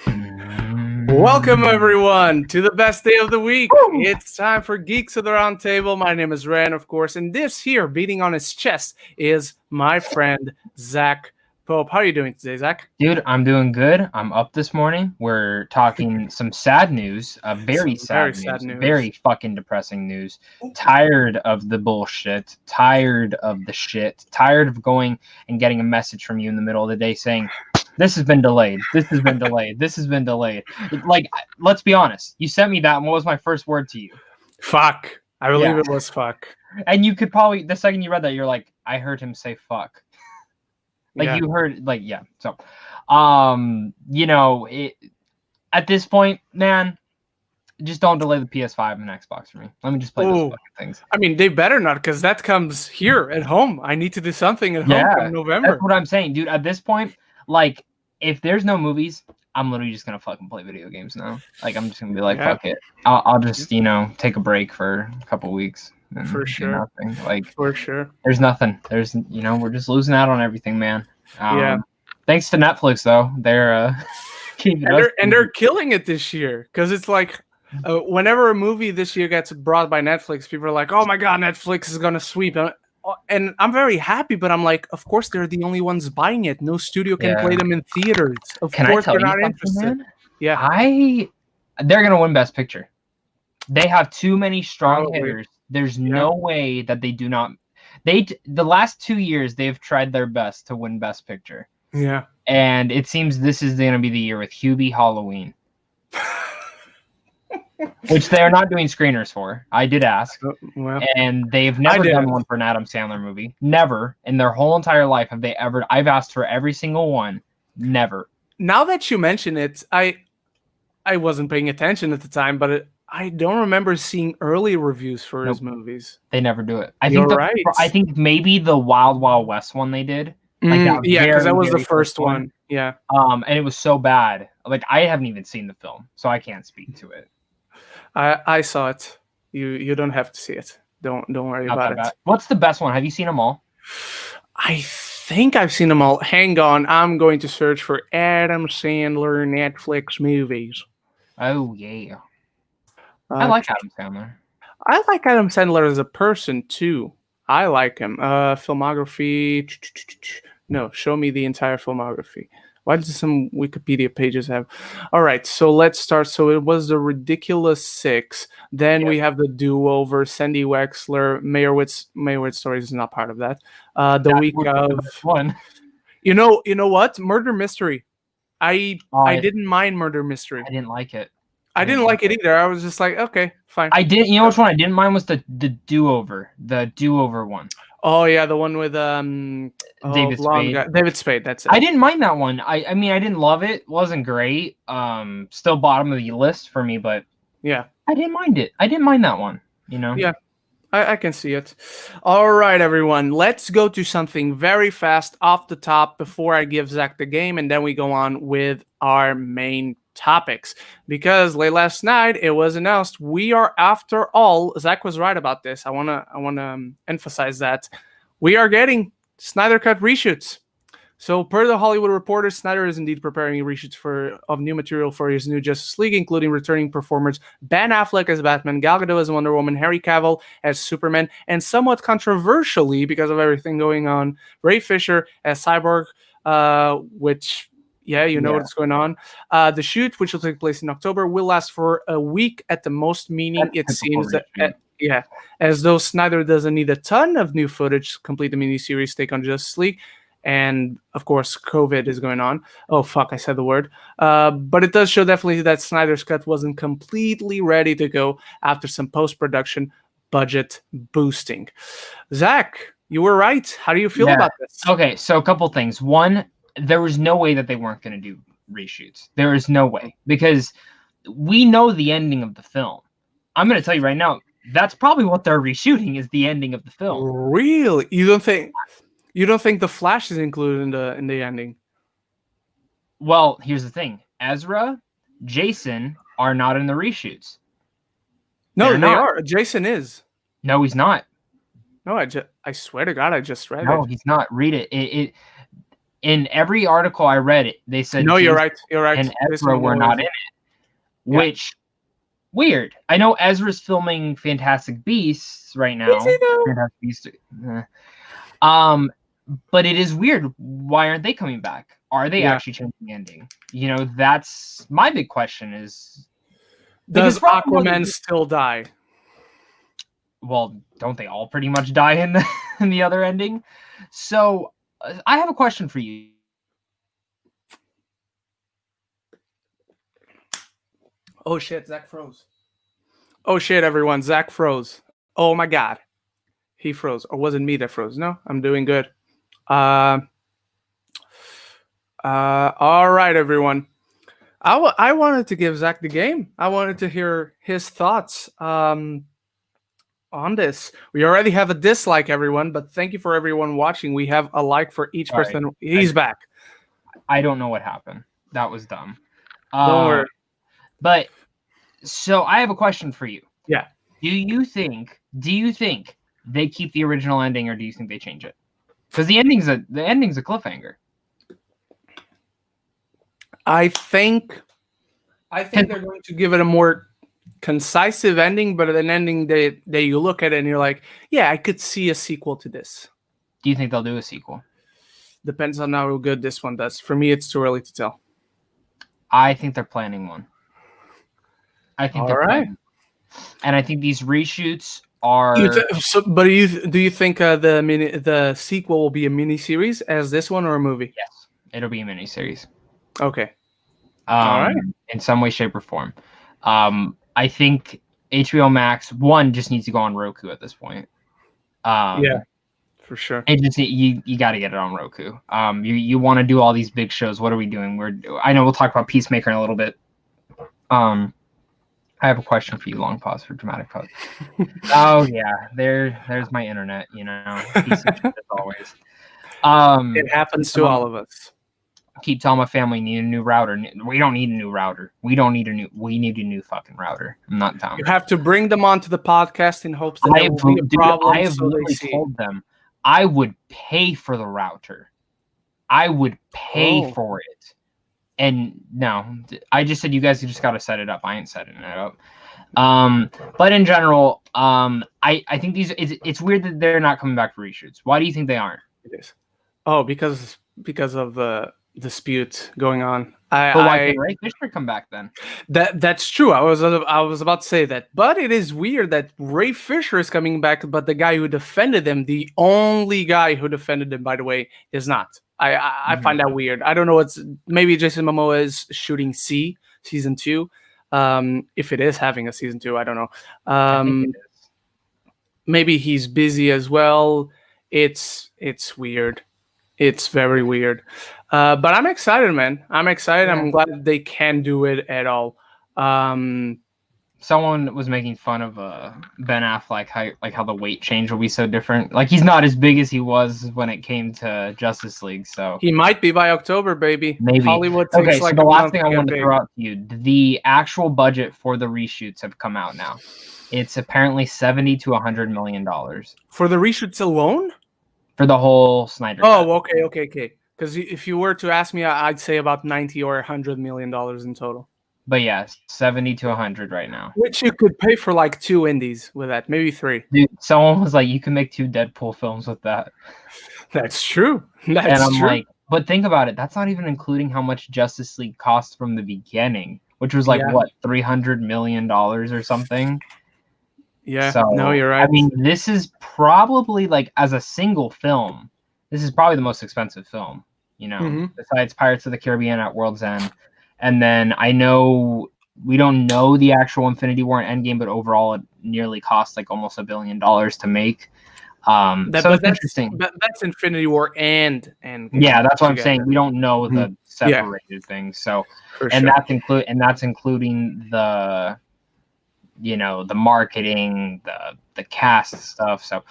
Welcome, everyone, to the best day of the week. It's time for Geeks of the Roundtable. My name is Ren, of course, and this here, beating on his chest, is my friend, Zach Pope. How are you doing today, Zach? Dude, I'm doing good. I'm up this morning. We're talking some sad news, very sad news, very fucking depressing news. Tired of the bullshit, tired of the shit, tired of going and getting a message from you in the middle of the day saying, this has been delayed, this has been delayed, this has been delayed. Like, let's be honest. You sent me that, and what was my first word to you? Fuck. I believe it was fuck. And you could probably, the second you read that, you're like, I heard him say fuck. You heard, So, at this point, man, just don't delay the PS5 and Xbox for me. Let me just play those fucking things. I mean, they better not, because that comes here at home. I need to do something at home in November. That's what I'm saying, dude. At this point, like, if there's no movies, I'm literally just gonna fucking play video games now. Like, I'm just gonna be like, fuck it. I'll just, take a break for a couple weeks. For sure. Like, for sure. There's nothing. There's, we're just losing out on everything, man. Thanks to Netflix, though. They're they're killing it this year, because it's like whenever a movie this year gets brought by Netflix, people are like, "Oh my god, Netflix is gonna sweep!" And I'm very happy, but I'm like, of course they're the only ones buying it. No studio can play them in theaters. Of course they're not interested. Man? They're gonna win Best Picture. They have too many strong hitters. There's no way that they do not. The last 2 years they've tried their best to win Best Picture. Yeah. And it seems this is going to be the year with Hubie Halloween. Which they are not doing screeners for. I did ask. And they've never done one for an Adam Sandler movie. Never. In their whole entire life have they ever. I've asked for every single one. Never. Now that you mention it, I wasn't paying attention at the time, but I don't remember seeing early reviews for his movies. They never do it. I think maybe the Wild Wild West one they did. Because that was the first one. Yeah. And it was so bad. Like, I haven't even seen the film, so I can't speak to it. I saw it. You don't have to see it. Don't worry about it. What's the best one? Have you seen them all? I think I've seen them all. Hang on, I'm going to search for Adam Sandler Netflix movies. Oh yeah. I like Adam Sandler. I like Adam Sandler as a person too. I like him. Filmography. No, show me the entire filmography. Why does some Wikipedia pages have? All right, so let's start. So it was the Ridiculous Six. Then we have the Do-Over, Sandy Wexler, Meyerowitz Stories is not part of that. The week of one. You know what? Murder Mystery. I didn't mind Murder Mystery. I didn't like it. I didn't like it either. I was just like, okay, fine. I did. You know which one I didn't mind was the Do-Over, the Do-Over one. Oh yeah, the one with David Spade. David Spade. That's it. I didn't mind that one. I mean, I didn't love it. Wasn't great. Still bottom of the list for me, but yeah, I didn't mind it. I didn't mind that one. Yeah, I can see it. All right, everyone, let's go to something very fast off the top before I give Zach the game, and then we go on with our main topics, because late last night it was announced we are, after all, Zach was right about this. I want to emphasize that we are getting Snyder Cut reshoots. So per the Hollywood Reporter, Snyder is indeed preparing reshoots of new material for his new Justice League, including returning performers Ben Affleck as Batman, Gal Gadot as Wonder Woman, Henry Cavill as Superman, and somewhat controversially, because of everything going on, Ray Fisher as Cyborg, which what's going on. The shoot, which will take place in October, will last for a week at the most, meaning it seems that, as though Snyder doesn't need a ton of new footage to complete the miniseries take on Justice League. And, of course, COVID is going on. Oh, fuck, I said the word. But it does show definitely that Snyder's Cut wasn't completely ready to go after some post-production budget boosting. Zach, you were right. How do you feel about this? Okay, so a couple things. One, there was no way that they weren't going to do reshoots. There is no way, because we know the ending of the film. I'm going to tell you right now, that's probably what they're reshooting, is the ending of the film. Really? You don't think the Flash is included in the ending? Well, here's the thing. Ezra, Jason are not in the reshoots. No, they are. Jason is. No, he's not. No, I swear to God, I just read it. No, he's not. Read it. in every article I read, they said no, Jason you're right. You're right. and Ezra were not in it, which weird. I know Ezra's filming Fantastic Beasts right now. Fantastic Beasts. But it is weird. Why aren't they coming back? Are they actually changing the ending? You know, that's my big question. Is does Aquaman still die? Well, don't they all pretty much die in the other ending? So I have a question for you. Oh shit, Zach froze. Oh shit, everyone, Zach froze. Oh my god, he froze. Or was it me that froze? No, I'm doing good. All right, everyone. I wanted to give Zach the game. I wanted to hear his thoughts on this. We already have a dislike, everyone, but thank you for everyone watching. We have a like for each person. He's back. I don't know what happened. That was dumb. Don't worry. But so I have a question for you. Yeah. Do you think they keep the original ending, or do you think they change it? Because the ending's a cliffhanger. I think they're going to give it a more concise ending, but an ending that you look at it and you're like, yeah, I could see a sequel to this. Do you think they'll do a sequel? Depends on how good this one does. For me, it's too early to tell. I think they're planning one. I think they're planning. And I think these reshoots are. But do you think the sequel will be a miniseries as this one, or a movie? Yes, it'll be a miniseries. Okay. All right. In some way, shape, or form. I think HBO Max just needs to go on Roku at this point. Yeah, for sure. And just you got to get it on Roku. You want to do all these big shows. What are we doing? I know we'll talk about Peacemaker in a little bit. I have a question for you. Long pause for dramatic pause. Oh yeah, there's my internet. You know, piece of shit as always. It happens to all of us. Keep telling my family need a new router. We don't need a new router. We need a new fucking router. I'm not down. You have to bring them onto the podcast in hopes that there will be a problem. I have literally told them I would pay for the router. I would pay for it. And no, I just said you guys just got to set it up. I ain't setting it up. But in general, I think it's weird that they're not coming back for reshoots. Why do you think they aren't? It is. Oh, because of the dispute going on. Why did Ray Fisher come back then? That's true. I was about to say that, but it is weird that Ray Fisher is coming back, but the guy who defended him, the only guy who defended him, by the way, is not. I find that weird. I don't know. Maybe Jason Momoa is shooting season 2. If it is having a season 2, I don't know. I think it is. Maybe he's busy as well. It's weird. It's very weird. But I'm excited, man. I'm excited. Yeah. I'm glad they can do it at all. Someone was making fun of Ben Affleck, how the weight change will be so different. Like, he's not as big as he was when it came to Justice League. So he might be by October, baby. Maybe. Hollywood takes okay, so the last thing I want to throw out to you, the actual budget for the reshoots have come out now. It's apparently $70 to $100 million. For the reshoots alone? For the whole Snyder Cut. Okay. Because if you were to ask me, I'd say about $90 or $100 million in total. But yeah, 70 to 100 right now. Which you could pay for like 2 indies with that, maybe 3. Dude, someone was like, you can make 2 Deadpool films with that. That's true. And I'm like, but think about it. That's not even including how much Justice League cost from the beginning, which was like, what, $300 million or something? Yeah, so, no, you're right. I mean, this is probably, like, as a single film, this is probably the most expensive film, you know, besides Pirates of the Caribbean at World's End. And then I know we don't know the actual Infinity War and Endgame, but overall it nearly cost like almost $1 billion to make. So that's interesting. That's Infinity War and yeah, that's what I'm saying. We don't know the separated things. So that's including the, you know, the marketing, the cast stuff. So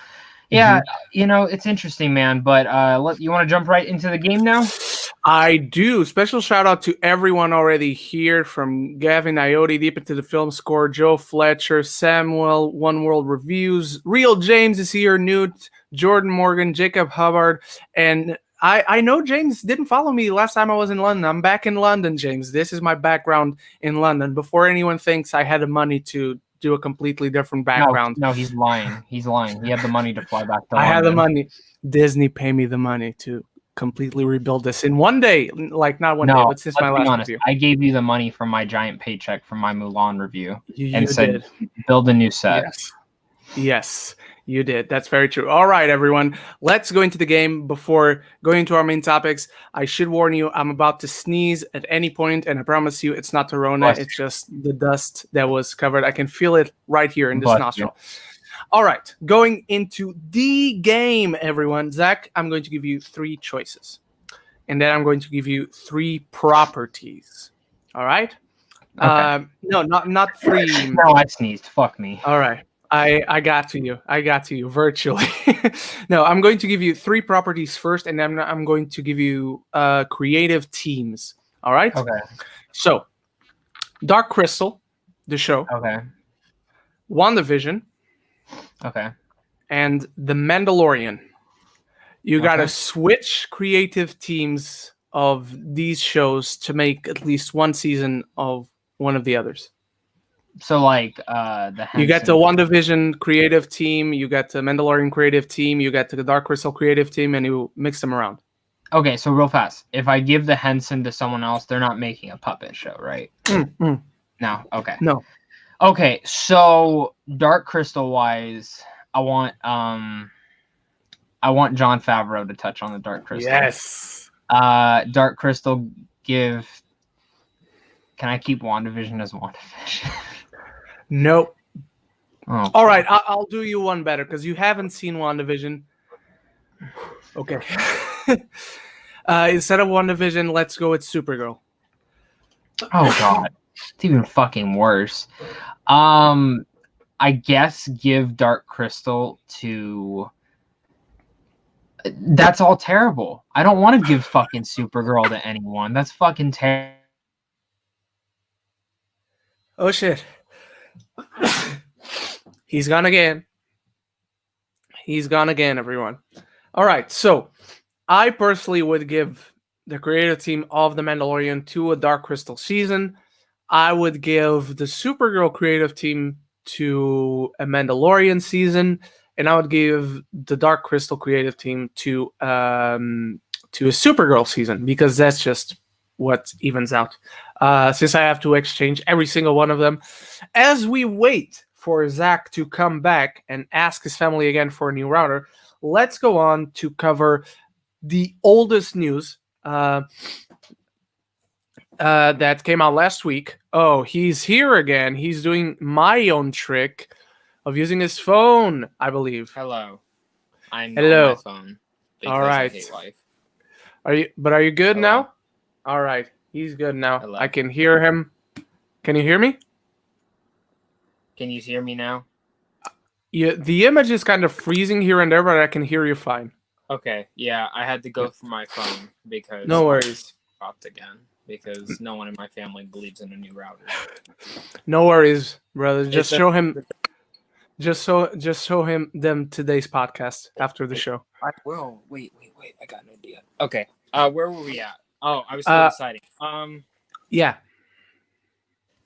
yeah, you know, it's interesting, man. But you want to jump right into the game now? I do. Special shout out to everyone already here, from Gavin Iotti, Deep Into the Film Score, Joe Fletcher, Samuel, One World Reviews, Real James is here, Newt, Jordan Morgan, Jacob Hubbard, and I know James didn't follow me last time I was in London. I'm back in London, James. This is my background in London. Before anyone thinks I had the money to do a completely different background. No, he's lying. He's lying. He had the money to fly back to I London. had the money. Disney pay me the money to completely rebuild this in one day. Like, not one day, but since my last review. I gave you the money from my giant paycheck from my Mulan review. You did. Build a new set. Yes, you did. That's very true. All right, everyone. Let's go into the game. Before going into our main topics, I should warn you, I'm about to sneeze at any point, and I promise you it's not the Rona. It's just the dust that was covered. I can feel it right here in this nostril. All right, going into the game, everyone. Zach, I'm going to give you 3 choices. And then I'm going to give you 3 properties. All right? Okay. No, not 3. No, I sneezed. Fuck me. All right. I got to you. I got to you virtually. No, I'm going to give you 3 properties first, and then I'm going to give you creative teams. All right? Okay. So, Dark Crystal, the show. Okay. WandaVision. Okay. And The Mandalorian. You got to switch creative teams of these shows to make at least one season of one of the others. So, like, you got the WandaVision creative team, you got the Mandalorian creative team, you got the Dark Crystal creative team, and you mix them around. Okay, so real fast. If I give the Henson to someone else, they're not making a puppet show, right? No. Okay. No. Okay, so Dark Crystal wise, I want Jon Favreau to touch on the Dark Crystal. Yes. Dark Crystal, can I keep WandaVision as WandaVision? Nope. Oh, all right, I'll do you one better because you haven't seen WandaVision. Okay. Instead of WandaVision, let's go with Supergirl. Oh God, it's even fucking worse. I guess give Dark Crystal to. That's all terrible. I don't want to give fucking Supergirl to anyone. That's fucking terrible. Oh shit. He's gone again. He's gone again, everyone. All right, so I personally would give the creative team of The Mandalorian to a Dark Crystal season. I would give the Supergirl creative team to a Mandalorian season, and I would give the Dark Crystal creative team to a Supergirl season because that's just what evens out. Since I have to exchange every single one of them, as we wait for Zach to come back and ask his family again for a new router, let's go on to cover the oldest news that came out last week. Oh, he's here again. He's doing my own trick of using his phone, I believe. Hello. I'm on my phone. All right. I hate life. Are you good now? All right. He's good now. Hello. I can hear him. Can you hear me? Can you hear me now? Yeah, the image is kind of freezing here and there, but I can hear you fine. Okay. Yeah, I had to go for my phone because no worries. I dropped again because no one in my family believes in a new router. No worries, brother. Just show him. Just show him them today's podcast after the show. I will. Wait. I got an idea. Okay. Where were we at? Oh, I was still deciding. Yeah.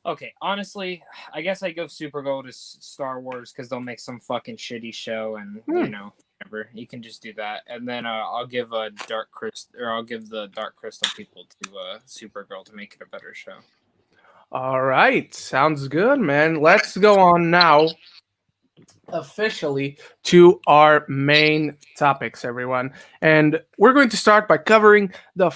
Okay, honestly, I guess I go Supergirl to Star Wars because they'll make some fucking shitty show, and you know, whatever. You can just do that, and then I'll give the Dark Crystal people to Supergirl to make it a better show. All right, sounds good, man. Let's go on now, officially to our main topics, everyone, and we're going to start by covering the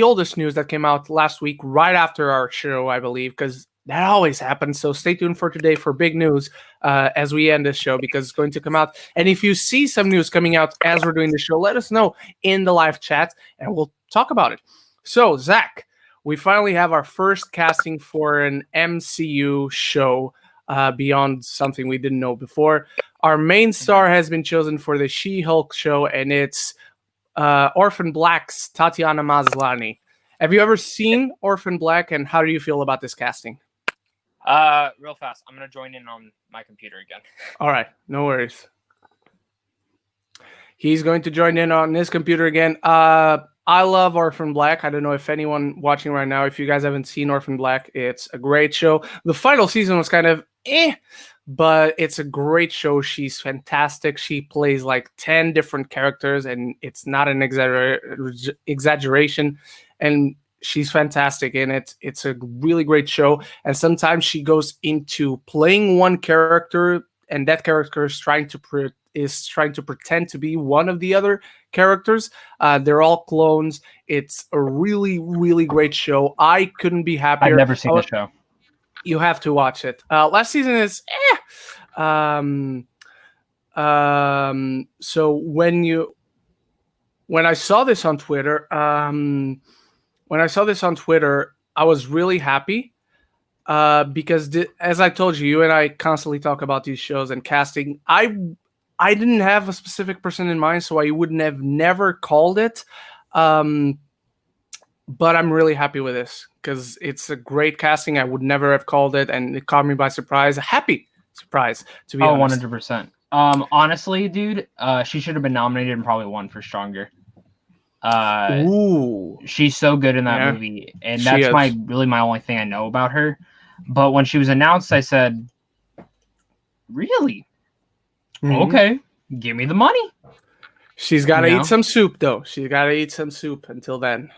oldest news that came out last week, right after our show, I believe, because that always happens. So stay tuned for today for big news as we end this show because it's going to come out. And if you see some news coming out as we're doing the show, let us know in the live chat and we'll talk about it. So, Zach, we finally have our first casting for an MCU show beyond something we didn't know before. Our main star has been chosen for the She-Hulk show, and it's Orphan Black's Tatiana Maslany. Have you ever seen Orphan Black, and how do you feel about this casting? Real fast. I'm going to join in on my computer again. All right. No worries. He's going to join in on his computer again. I love Orphan Black. I don't know if anyone watching right now, if you guys haven't seen Orphan Black, it's a great show. The final season was kind of but it's a great show. She's fantastic. She plays like 10 different characters, and it's not an exaggeration. And she's fantastic in it. It's a really great show. And sometimes she goes into playing one character, and that character is trying to pretend to be one of the other characters. They're all clones. It's a really, really great show. I couldn't be happier. I've never seen the show. You have to watch it. Last season is so when I saw this on Twitter, I was really happy because as I told you, you and I constantly talk about these shows and casting. I didn't have a specific person in mind, so I wouldn't have never called it. But I'm really happy with this because it's a great casting. I would never have called it, and it caught me by surprise. A happy surprise, to be honest. 100%. Honestly, dude, she should have been nominated and probably won for Stronger. Ooh, she's so good in that movie, and that's my only thing I know about her. But when she was announced, I said, "Really? Okay, give me the money." She's got to eat some soup, though. She's got to eat some soup until then.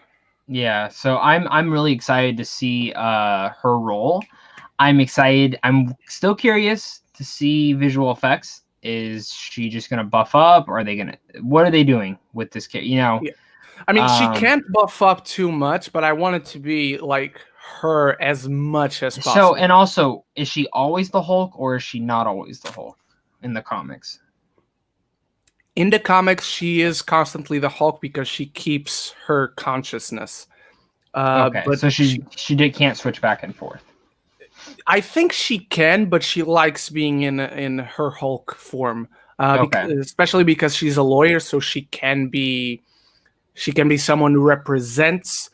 Yeah, so I'm really excited to see her role. I'm excited. I'm still curious to see visual effects. Is she just gonna buff up, or are they gonna? What are they doing with this kid? You know, I mean, she can't buff up too much, but I want it to be like her as much as possible. So, and also, is she always the Hulk, or is she not always the Hulk in the comics? In the comics, she is constantly the Hulk because she keeps her consciousness. Okay, but so she can't switch back and forth. I think she can, but she likes being in her Hulk form, especially because she's a lawyer, so she can be someone who represents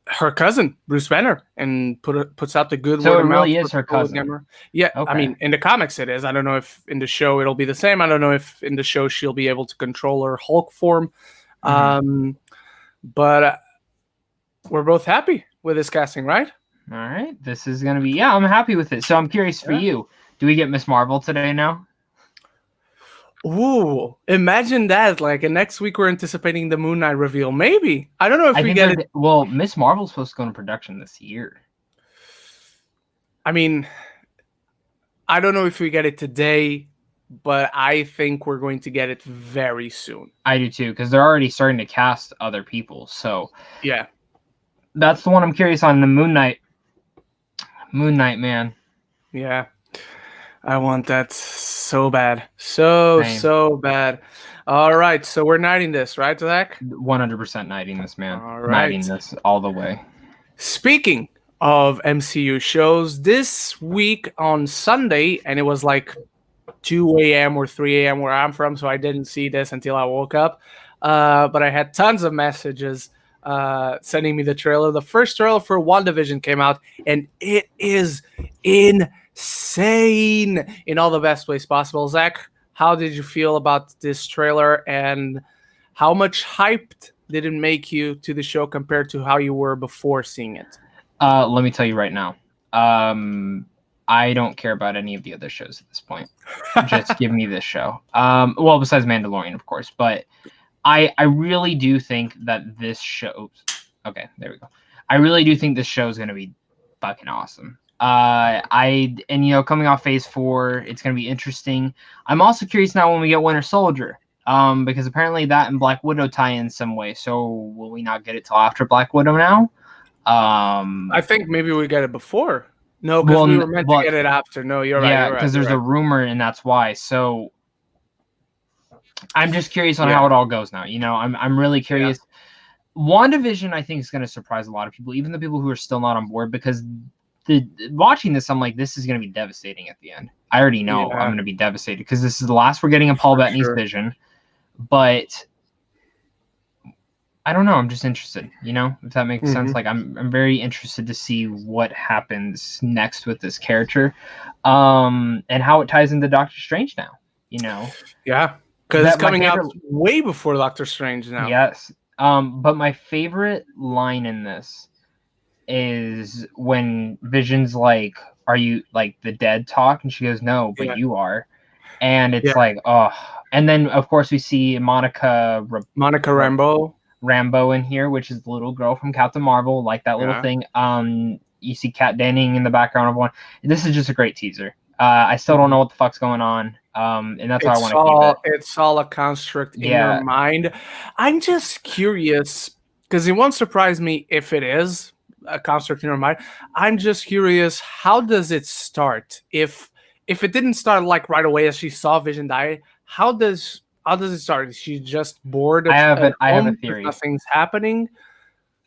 her cousin Bruce Banner and puts out the good word. So it really is her cousin. Yeah, okay. I mean, in the comics it is. I don't know if in the show it'll be the same. I don't know if in the show she'll be able to control her Hulk form. But we're both happy with this casting, right? All right, this is gonna be I'm happy with it. So I'm curious for you. Do we get Miss Marvel today now? Ooh, imagine that. Like, next week we're anticipating the Moon Knight reveal. Maybe. I don't know if we get it. Well, Miss Marvel's supposed to go into production this year. I mean, I don't know if we get it today, but I think we're going to get it very soon. I do too, because they're already starting to cast other people. So yeah, that's the one I'm curious on. The Moon Knight. Moon Knight, man. Yeah. I want that so bad. So bad. All right. So we're knighting this, right, Zach? 100% knighting this, man. All right. Knighting this all the way. Speaking of MCU shows, this week on Sunday, and it was like 2 a.m. or 3 a.m. where I'm from, so I didn't see this until I woke up. But I had tons of messages sending me the trailer. The first trailer for WandaVision came out, and it is insane in all the best ways possible. Zach, how did you feel about this trailer, and how much hyped did it make you to the show compared to how you were before seeing it? Let me tell you right now. I don't care about any of the other shows at this point. Just give me this show. Well, besides Mandalorian, of course. But I really do think that this show... Okay, there we go. I really do think this show is going to be fucking awesome. Coming off Phase 4, it's going to be interesting. I'm also curious now when we get Winter Soldier, because apparently that and Black Widow tie in some way. So will we not get it till after Black Widow now? I think maybe we get it before. No, because we were meant to get it after. No, you're right. Yeah, because there's a rumor, and that's why. So I'm just curious on how it all goes now. You know, I'm really curious. Yeah. WandaVision, I think, is going to surprise a lot of people, even the people who are still not on board, because watching this, I'm like, this is going to be devastating at the end. I already know I'm going to be devastated because this is the last we're getting of Paul Bettany's vision. But I don't know. I'm just interested, you know, if that makes sense. Like, I'm very interested to see what happens next with this character, and how it ties into Doctor Strange now. Yeah, because it's coming out way before Doctor Strange now. Yes. But my favorite line in this is when Vision's like, "Are you like the dead talk?" And she goes, "No, but you are." And it's like, oh. And then of course we see Monica Rambeau in here, which is the little girl from Captain Marvel, like that little thing. You see Kat Denning in the background of one. This is just a great teaser. I still don't know what the fuck's going on. And that's why I want to keep it. It's all a construct in your mind. I'm just curious, because it won't surprise me if it is a construct in your mind. I'm just curious, how does it start? If it didn't start like right away as she saw Vision die, how does it start? Is she just bored? I have a theory. Nothing's happening.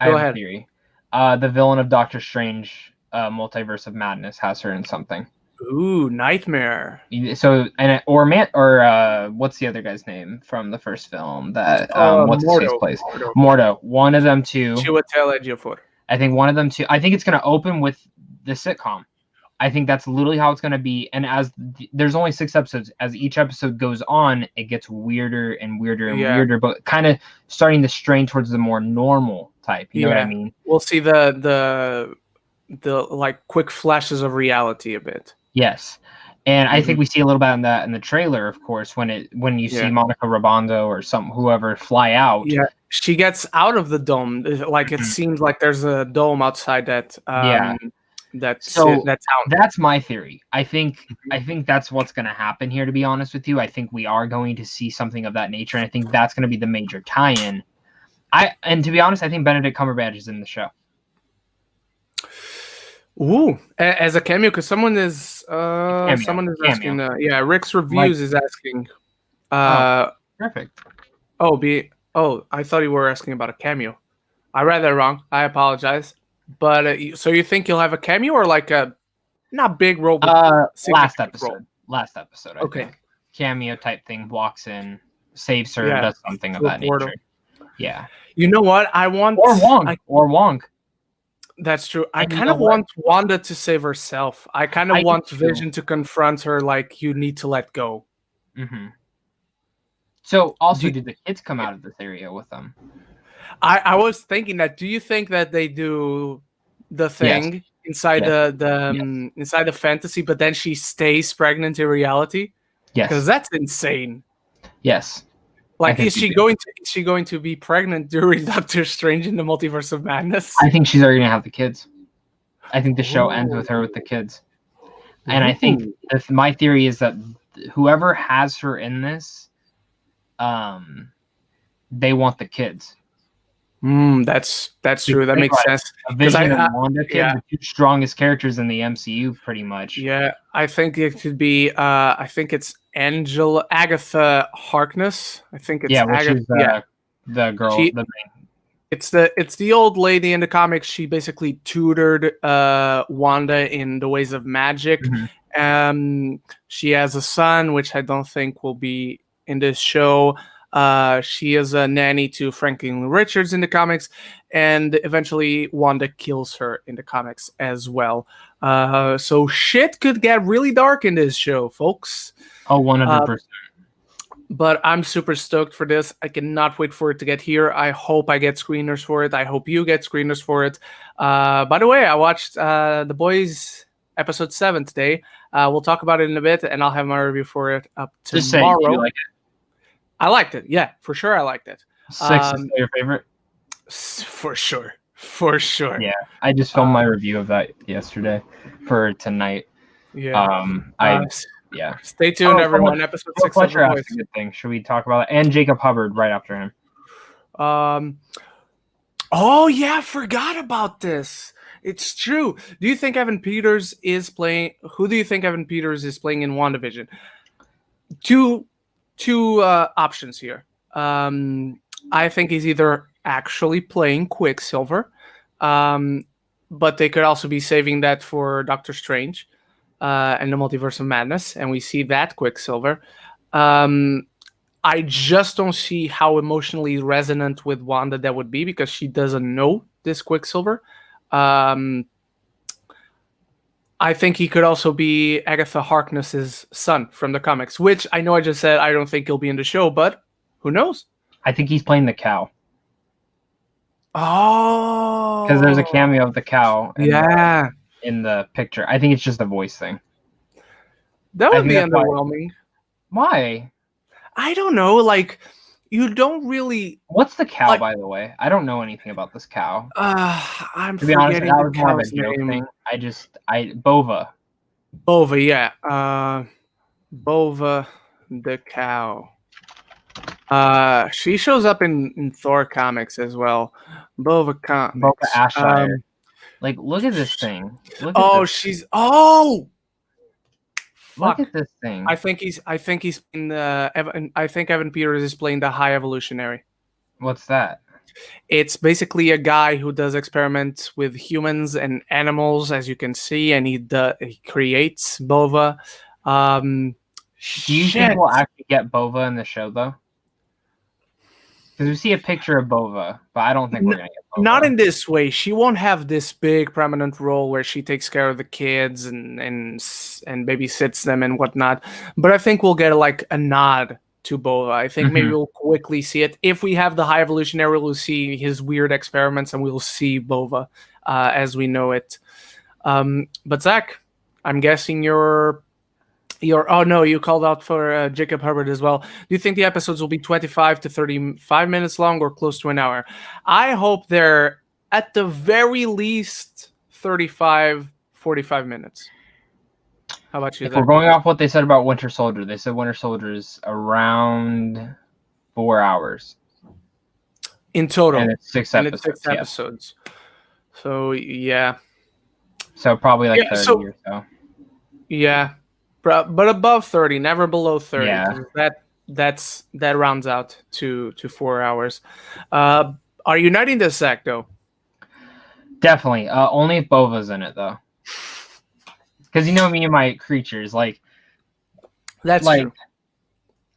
Go ahead. A theory. The villain of Doctor Strange, Multiverse of Madness, has her in something. Ooh, Nightmare. So what's the other guy's name from the first film that what's his face plays? Mordo. One of them two. I think one of them two. I think it's gonna open with the sitcom. I think that's literally how it's gonna be. And as there's only 6 episodes, as each episode goes on, it gets weirder and weirder and weirder, but kind of starting to strain towards the more normal type. You know what I mean? We'll see the like quick flashes of reality a bit. Yes, and I think we see a little bit of that in the trailer, of course, when you see Monica Rambeau or whoever fly out. Yeah, she gets out of the dome. Like it seems like there's a dome outside that. That's my theory. I think that's what's going to happen here. To be honest with you, I think we are going to see something of that nature, and I think that's going to be the major tie-in. And to be honest, I think Benedict Cumberbatch is in the show. Ooh, as a cameo, because someone is asking. Rick's Reviews is asking. Perfect. I thought you were asking about a cameo. I read that wrong. I apologize. But so you think you'll have a cameo or like a not big role? Last episode. I think. Cameo type thing. Walks in, saves her, does something of that nature. Yeah. You know what? I want Wong. That's true. I kind of want Wanda to save herself. I kind of want Vision to confront her like, you need to let go. Mm-hmm. So also, did the kids come out of this area with them? I was thinking that. Do you think that they do the thing inside inside the fantasy, but then she stays pregnant in reality? Yes. Because that's insane. Yes. Like, is she going to be pregnant during Doctor Strange in the Multiverse of Madness? I think she's already gonna have the kids. I think the show ends with her with the kids. And I think my theory is that whoever has her in this, they want the kids. That's true. That makes sense. Vision and Wanda, the two strongest characters in the MCU, pretty much. Yeah, I think it could be. I think it's Agatha Harkness. I think it's Agatha. Is the girl. It's the old lady in the comics. She basically tutored Wanda in the ways of magic. She has a son, which I don't think will be in this show. She is a nanny to Franklin Richards in the comics, and eventually Wanda kills her in the comics as well. So shit could get really dark in this show, folks. Oh, 100%. But I'm super stoked for this. I cannot wait for it to get here. I hope I get screeners for it. I hope you get screeners for it. By the way, I watched The Boys episode 7 today. We'll talk about it in a bit, and I'll have my review for it up tomorrow. Just say, do you like it? I liked it. Yeah, for sure. I liked it. 6 is your favorite? For sure. Yeah, I just filmed my review of that yesterday for tonight. Yeah. Stay tuned, everyone. Episode 6 of The Boys. Good thing. Should we talk about it? And Jacob Hubbard right after him. Oh yeah, I forgot about this. It's true. Do you think Evan Peters is playing? Who do you think Evan Peters is playing in WandaVision? Two options here. I think he's either actually playing Quicksilver, but they could also be saving that for Doctor Strange and the Multiverse of Madness, and we see that Quicksilver. I just don't see how emotionally resonant with Wanda that would be, because she doesn't know this Quicksilver. I think he could also be Agatha Harkness's son from the comics, which I know I just said I don't think he'll be in the show, but who knows? I think he's playing the cow. Oh, because there's a cameo of the cow in the picture. I think it's just a voice thing. That would be underwhelming. Why? I don't know. Like, you don't really. What's the cow, by the way? I don't know anything about this cow. I'm to be honest, forgetting that was the more of a cow's joke name. thing. Bova. Bova, yeah. Bova the cow. She shows up in Thor comics as well. Bova comics. Bova Ashire. Like, look at this thing. Look at this thing. I think he's in the. I think Evan Peters is playing the High Evolutionary. What's that? It's basically a guy who does experiments with humans and animals, as you can see, and he creates Bova. Do you think we'll actually get Bova in the show, though? Because we see a picture of Bova, but I don't think we're going to get Bova. Not in this way. She won't have this big prominent role where she takes care of the kids and babysits them and whatnot. But I think we'll get like a nod to Bova. I think maybe we'll quickly see it. If we have the High Evolutionary, we'll see his weird experiments and we'll see Bova as we know it. But Zach, I'm guessing you're oh no, you called out for Jacob Herbert as well. Do you think the episodes will be 25 to 35 minutes long or close to an hour? I hope they're at the very least 35, 45 minutes. How about you? If we're going off what they said about Winter Soldier, they said Winter Soldier is around 4 hours. In total. And it's 6 episodes. And it's 6 episodes. So, yeah. So probably like 30 or so. Yeah. But above 30, never below 30. Yeah. That rounds out to 4 hours. Are you uniting this, Zach, though? Definitely. Only if Bova's in it, though. Because you know me and my creatures, like... That's true.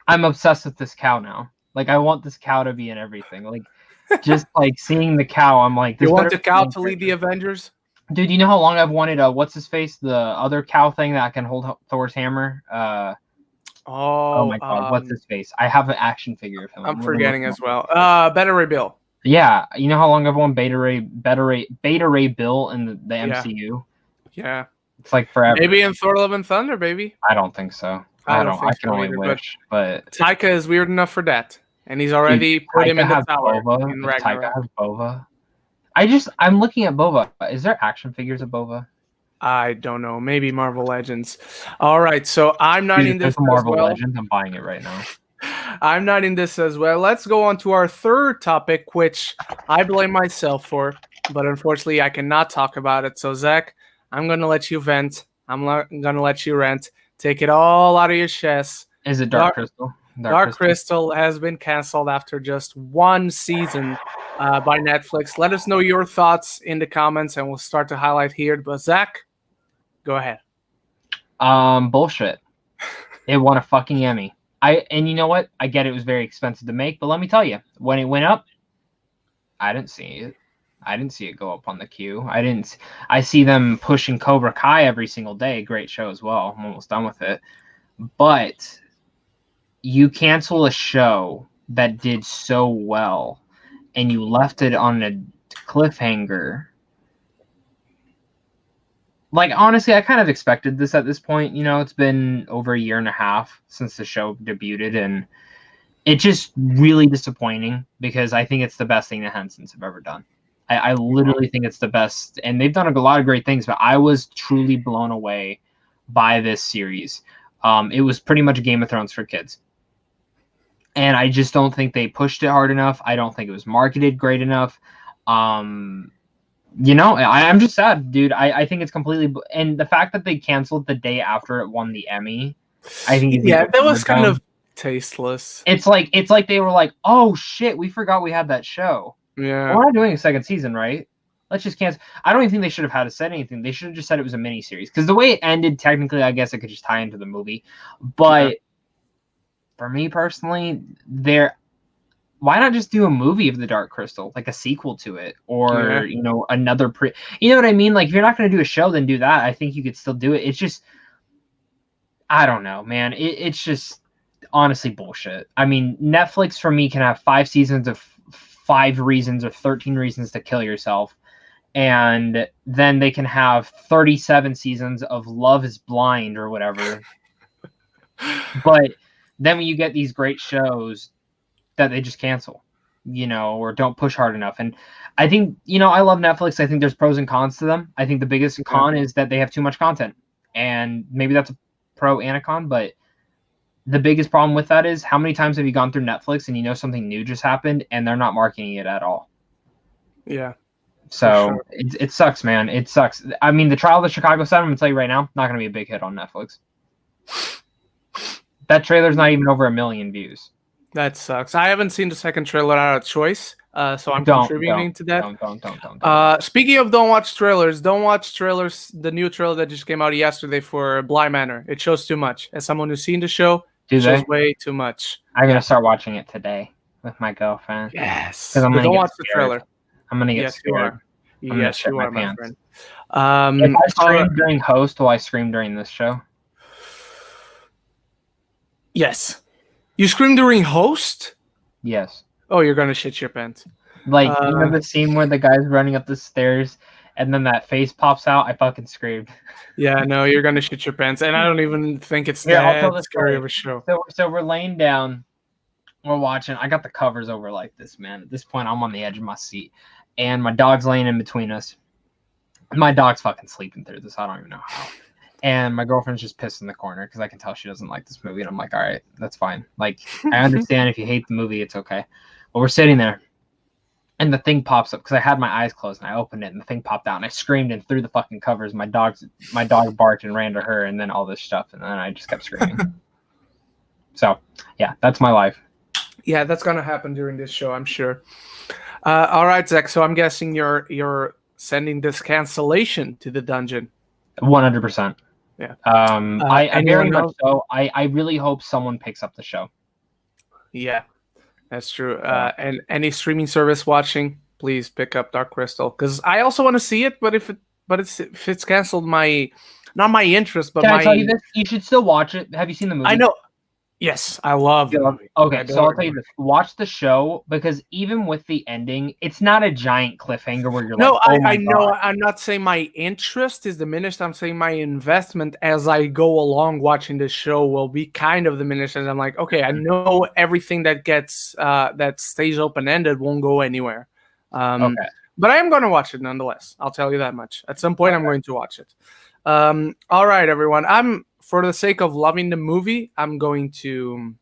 I'm obsessed with this cow now. Like, I want this cow to be in everything. Like, just, like, seeing the cow, I'm like... You want the cow to lead the Avengers? Dude, you know how long I've wanted what's his face, the other cow thing that can hold Thor's hammer? Oh my god, what's his face? I have an action figure of him. I'm forgetting as well. Beta Ray Bill. Yeah, you know how long I've wanted Beta Ray Bill in the MCU? Yeah. It's like forever. Maybe in Thor: Love and Thunder, baby. I don't think so. I can only wish, but Taika is weird enough for that, and he's already put him in the tower in Ragnarok. Taika has Bova. I'm looking at Bova. Is there action figures of Bova? I don't know. Maybe Marvel Legends. All right, so I'm not in this Marvel Legends. I'm buying it right now. I'm not in this as well. Let's go on to our third topic, which I blame myself for, but unfortunately I cannot talk about it. So Zach, I'm going to let you vent. I'm going to let you rant. Take it all out of your chest. Is it Dark Crystal? Dark Crystal has been canceled after just one season by Netflix. Let us know your thoughts in the comments, and we'll start to highlight here. But Zach, go ahead. Bullshit. It won a fucking Emmy. And you know what? I get it was very expensive to make, but let me tell you, when it went up, I didn't see it. I didn't see it go up on the queue. I see them pushing Cobra Kai every single day. Great show as well. I'm almost done with it. But you cancel a show that did so well and you left it on a cliffhanger. Like, honestly, I kind of expected this at this point. You know, it's been over a year and a half since the show debuted, and it's just really disappointing because I think it's the best thing the Hensons have ever done. I literally think it's the best, and they've done a lot of great things, but I was truly blown away by this series. It was pretty much Game of Thrones for kids. And I just don't think they pushed it hard enough. I don't think it was marketed great enough. You know, I'm just sad, dude. I think it's completely... And the fact that they canceled the day after it won the Emmy, I think... that was kind of tasteless. It's like they were like, oh, shit, we forgot we had that show. Yeah. We're not doing a second season, right? Let's just cancel. I don't even think they should have had to said anything. They should have just said it was a miniseries. Because the way it ended, technically, I guess it could just tie into the movie. But for me personally, why not just do a movie of the Dark Crystal, like a sequel to it, or another you know what I mean? Like if you're not going to do a show, then do that. I think you could still do it. It's just, I don't know, man. It's just honestly bullshit. I mean, Netflix for me can have 5 seasons of 5 reasons or 13 reasons to kill yourself, and then they can have 37 seasons of Love is Blind or whatever. But then when you get these great shows that they just cancel, or don't push hard enough. And I think, I love Netflix. I think there's pros and cons to them. I think the biggest con is that they have too much content, and maybe that's a pro and a con, but the biggest problem with that is how many times have you gone through Netflix and something new just happened and they're not marketing it at all? Yeah. So sure. It sucks, man. It sucks. I mean, the Trial of the Chicago 7, I'm going to tell you right now, not going to be a big hit on Netflix. That trailer's not even over 1 million views. That sucks. I haven't seen the second trailer out of choice, so I'm contributing to that. Don't. Speaking of don't watch trailers. The new trailer that just came out yesterday for Bly Manor. It shows too much. As someone who's seen the show, it shows way too much. I'm going to start watching it today with my girlfriend. Yes. Because don't watch the trailer. I'm going to get scared. Yes, you are, my friend. If I scream during host, will I scream during this show? Yes. You scream during host? Yes. Oh, you're going to shit your pants. Like, the scene where the guy's running up the stairs and then that face pops out? I fucking screamed. Yeah, no, you're going to shit your pants. And I don't even think it's that scary of a show. So we're laying down. We're watching. I got the covers over like this, man. At this point, I'm on the edge of my seat. And my dog's laying in between us. My dog's fucking sleeping through this. I don't even know how. And my girlfriend's just pissed in the corner because I can tell she doesn't like this movie. And I'm like, all right, that's fine. Like, I understand if you hate the movie, it's okay. But we're sitting there. And the thing pops up because I had my eyes closed and I opened it and the thing popped out and I screamed and threw the fucking covers. My dog barked and ran to her and then all this stuff. And then I just kept screaming. So, yeah, that's my life. Yeah, that's going to happen during this show, I'm sure. All right, Zach. So I'm guessing you're sending this cancellation to the dungeon. 100%. Yeah. I very much so. I really hope someone picks up the show. Yeah, that's true. And any streaming service watching, please pick up Dark Crystal because I also want to see it. But if it's canceled, not my interest, but Can I tell you this? You should still watch it. Have you seen the movie? I know. Yes, I love the movie. Okay, so I'll tell you this. Watch the show because even with the ending, it's not a giant cliffhanger where you're like, oh my God. know. I'm not saying my interest is diminished. I'm saying my investment as I go along watching the show will be kind of diminished. And I'm like, okay, I know everything that gets that stays open-ended won't go anywhere. Okay. But I am going to watch it nonetheless. I'll tell you that much. At some point, I'm going to watch it. All right, everyone. For the sake of loving the movie, I'm going to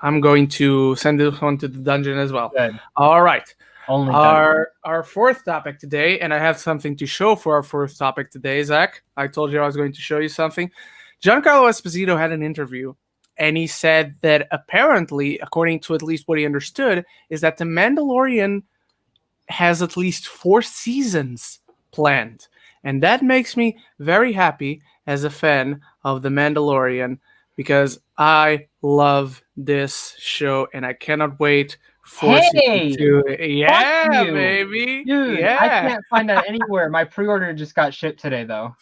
send this one to the dungeon as well. Good. All right. Only our fourth topic today, and I have something to show for our fourth topic today, Zach. I told you I was going to show you something. Giancarlo Esposito had an interview, and he said that apparently, according to at least what he understood, is that The Mandalorian has at least 4 seasons planned. And that makes me very happy as a fan of The Mandalorian because I love this show and I cannot wait for season 2. Yeah, baby. Dude, yeah. I can't find that anywhere. My pre-order just got shipped today, though.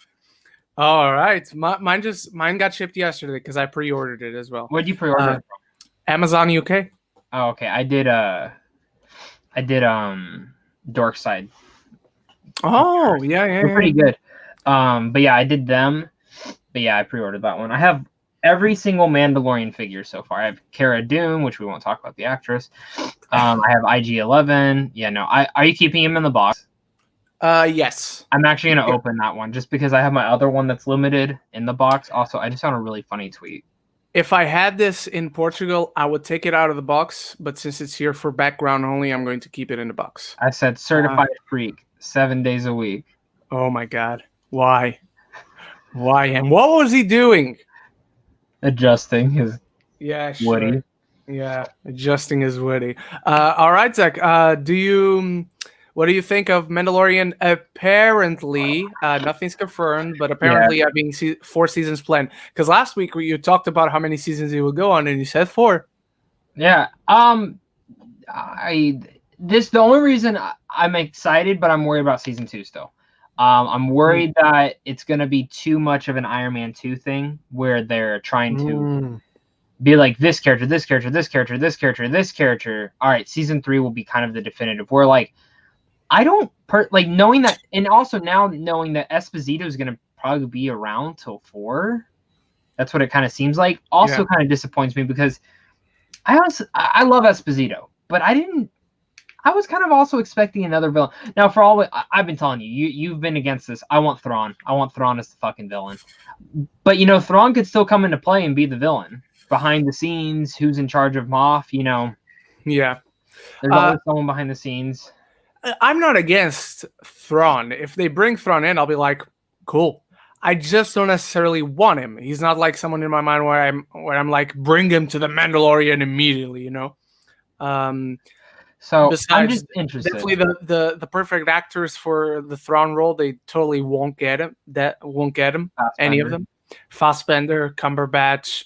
All right. Mine got shipped yesterday because I pre-ordered it as well. Where'd you pre-order it from? Amazon UK. Oh, okay. I did Dork Side. Oh, yeah. They're pretty good. But yeah, I did them. But yeah, I pre-ordered that one. I have every single Mandalorian figure so far. I have Cara Dune, which we won't talk about the actress. I have IG-11. Yeah, no. Are you keeping him in the box? Yes. I'm actually going to open that one just because I have my other one that's limited in the box. Also, I just found a really funny tweet. If I had this in Portugal, I would take it out of the box. But since it's here for background only, I'm going to keep it in the box. I said certified freak, 7 days a week. Oh, my God. Why? And what was he doing? Adjusting his Woody. Yeah, adjusting his Woody. All right, Zach. What do you think of Mandalorian? Apparently, nothing's confirmed, but apparently having 4 seasons planned. Because last week you talked about how many seasons he would go on, and you said 4. Yeah. the only reason I'm excited, but I'm worried about season 2 still. I'm worried that it's gonna be too much of an Iron Man 2 thing where they're trying to be like this character, this character, this character, this character, this character. All right, season 3 will be kind of the definitive. Where like I don't like knowing that, and also now knowing that Esposito is gonna probably be around till 4. That's what it kind of seems like. Also, kind of disappoints me because I love Esposito, but I was kind of also expecting another villain. Now, for all I've been telling you, you've been against this. I want Thrawn. I want Thrawn as the fucking villain. But Thrawn could still come into play and be the villain behind the scenes. Who's in charge of Moff? Yeah. There's always someone behind the scenes. I'm not against Thrawn. If they bring Thrawn in, I'll be like, cool. I just don't necessarily want him. He's not like someone in my mind where I'm like, bring him to the Mandalorian immediately. So besides, I'm just interested. Definitely the perfect actors for the Thrawn role, they totally won't get him. Any of them. Fassbender, Cumberbatch,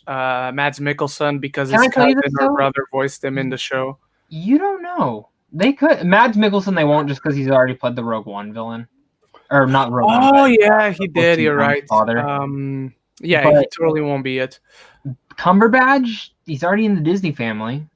Mads Mikkelsen, because his cousin or brother voiced him in the show. You don't know. They could. Mads Mikkelsen, they won't, just because he's already played the Rogue One villain. Or not Rogue One. Oh, yeah, he did. You're right. Father. Yeah, he totally won't be it. Cumberbatch, he's already in the Disney family.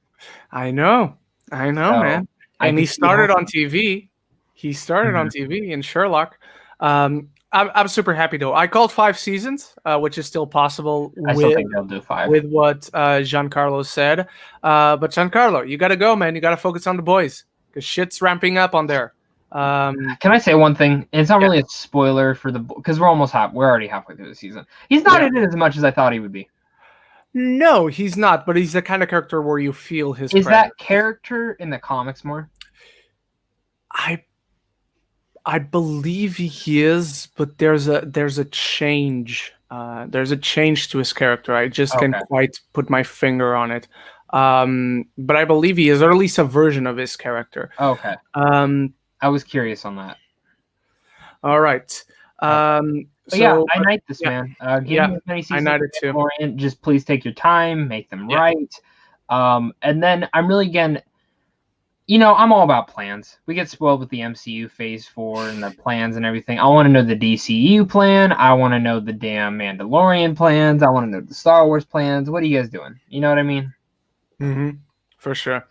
I know, man. And he started on TV. He started on TV in Sherlock. I'm super happy though. I called 5 seasons, which is still possible. I still think they'll do 5 with what Giancarlo said. But Giancarlo, you gotta go, man. You gotta focus on the boys because shit's ramping up on there. Can I say one thing? It's not really a spoiler for because we're already halfway through the season. He's not in it as much as I thought he would be. No, he's not. But he's the kind of character where you feel his. Is that character in the comics more? I believe he is, but there's a change. There's a change to his character. I just can't quite put my finger on it. But I believe he is, or at least a version of his character. Okay. I was curious on that. All right. So, yeah, I knight this, man. Give me as many seasons I knight it too. Just please take your time, make them right. And then I'm really, again, I'm all about plans. We get spoiled with the MCU Phase 4 and the plans and everything. I want to know the DCU plan. I want to know the damn Mandalorian plans. I want to know the Star Wars plans. What are you guys doing? You know what I mean? Mm-hmm. For sure.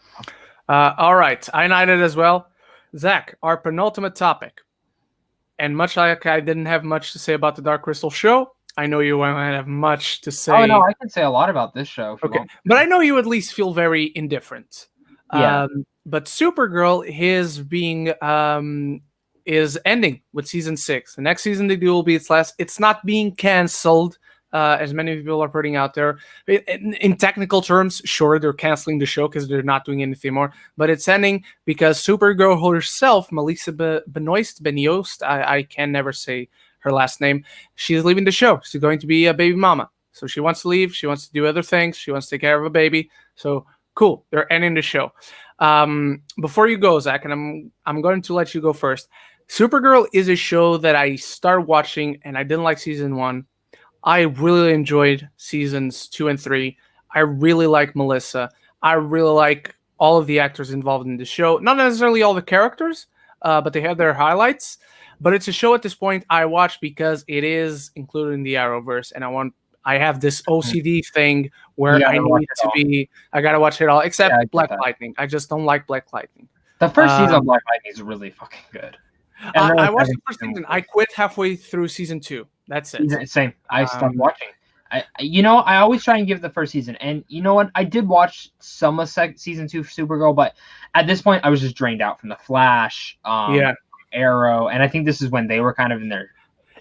All right. I knighted as well. Zach, our penultimate topic. And much like I didn't have much to say about the Dark Crystal show, I know you won't have much to say. Oh, no, I can say a lot about this show. Okay. But I know you at least feel very indifferent. Yeah. But Supergirl is ending with season 6. The next season they do will be its last. It's not being canceled, as many people are putting out there. In technical terms, sure, they're canceling the show because they're not doing anything more. But it's ending because Supergirl herself, Melissa Benoist, I can never say her last name. She's leaving the show. She's going to be a baby mama. So she wants to leave. She wants to do other things. She wants to take care of a baby. So cool. They're ending the show. Before you go, Zach, and I'm going to let you go first. Supergirl is a show that I started watching and I didn't like season 1. I really enjoyed seasons 2 and 3. I really like Melissa. I really like all of the actors involved in the show. Not necessarily all the characters, but they have their highlights. But it's a show at this point I watch because it is included in the Arrowverse, and I have this OCD thing where I gotta watch it all, except Black Lightning. I just don't like Black Lightning. The first season of Black Lightning is really fucking good. I watched the first season. I quit halfway through season 2. That's it. Same. I stopped watching. I always try and give the first season, and you know what? I did watch some of season 2 for Supergirl, but at this point, I was just drained out from the Flash, Arrow, and I think this is when they were kind of in their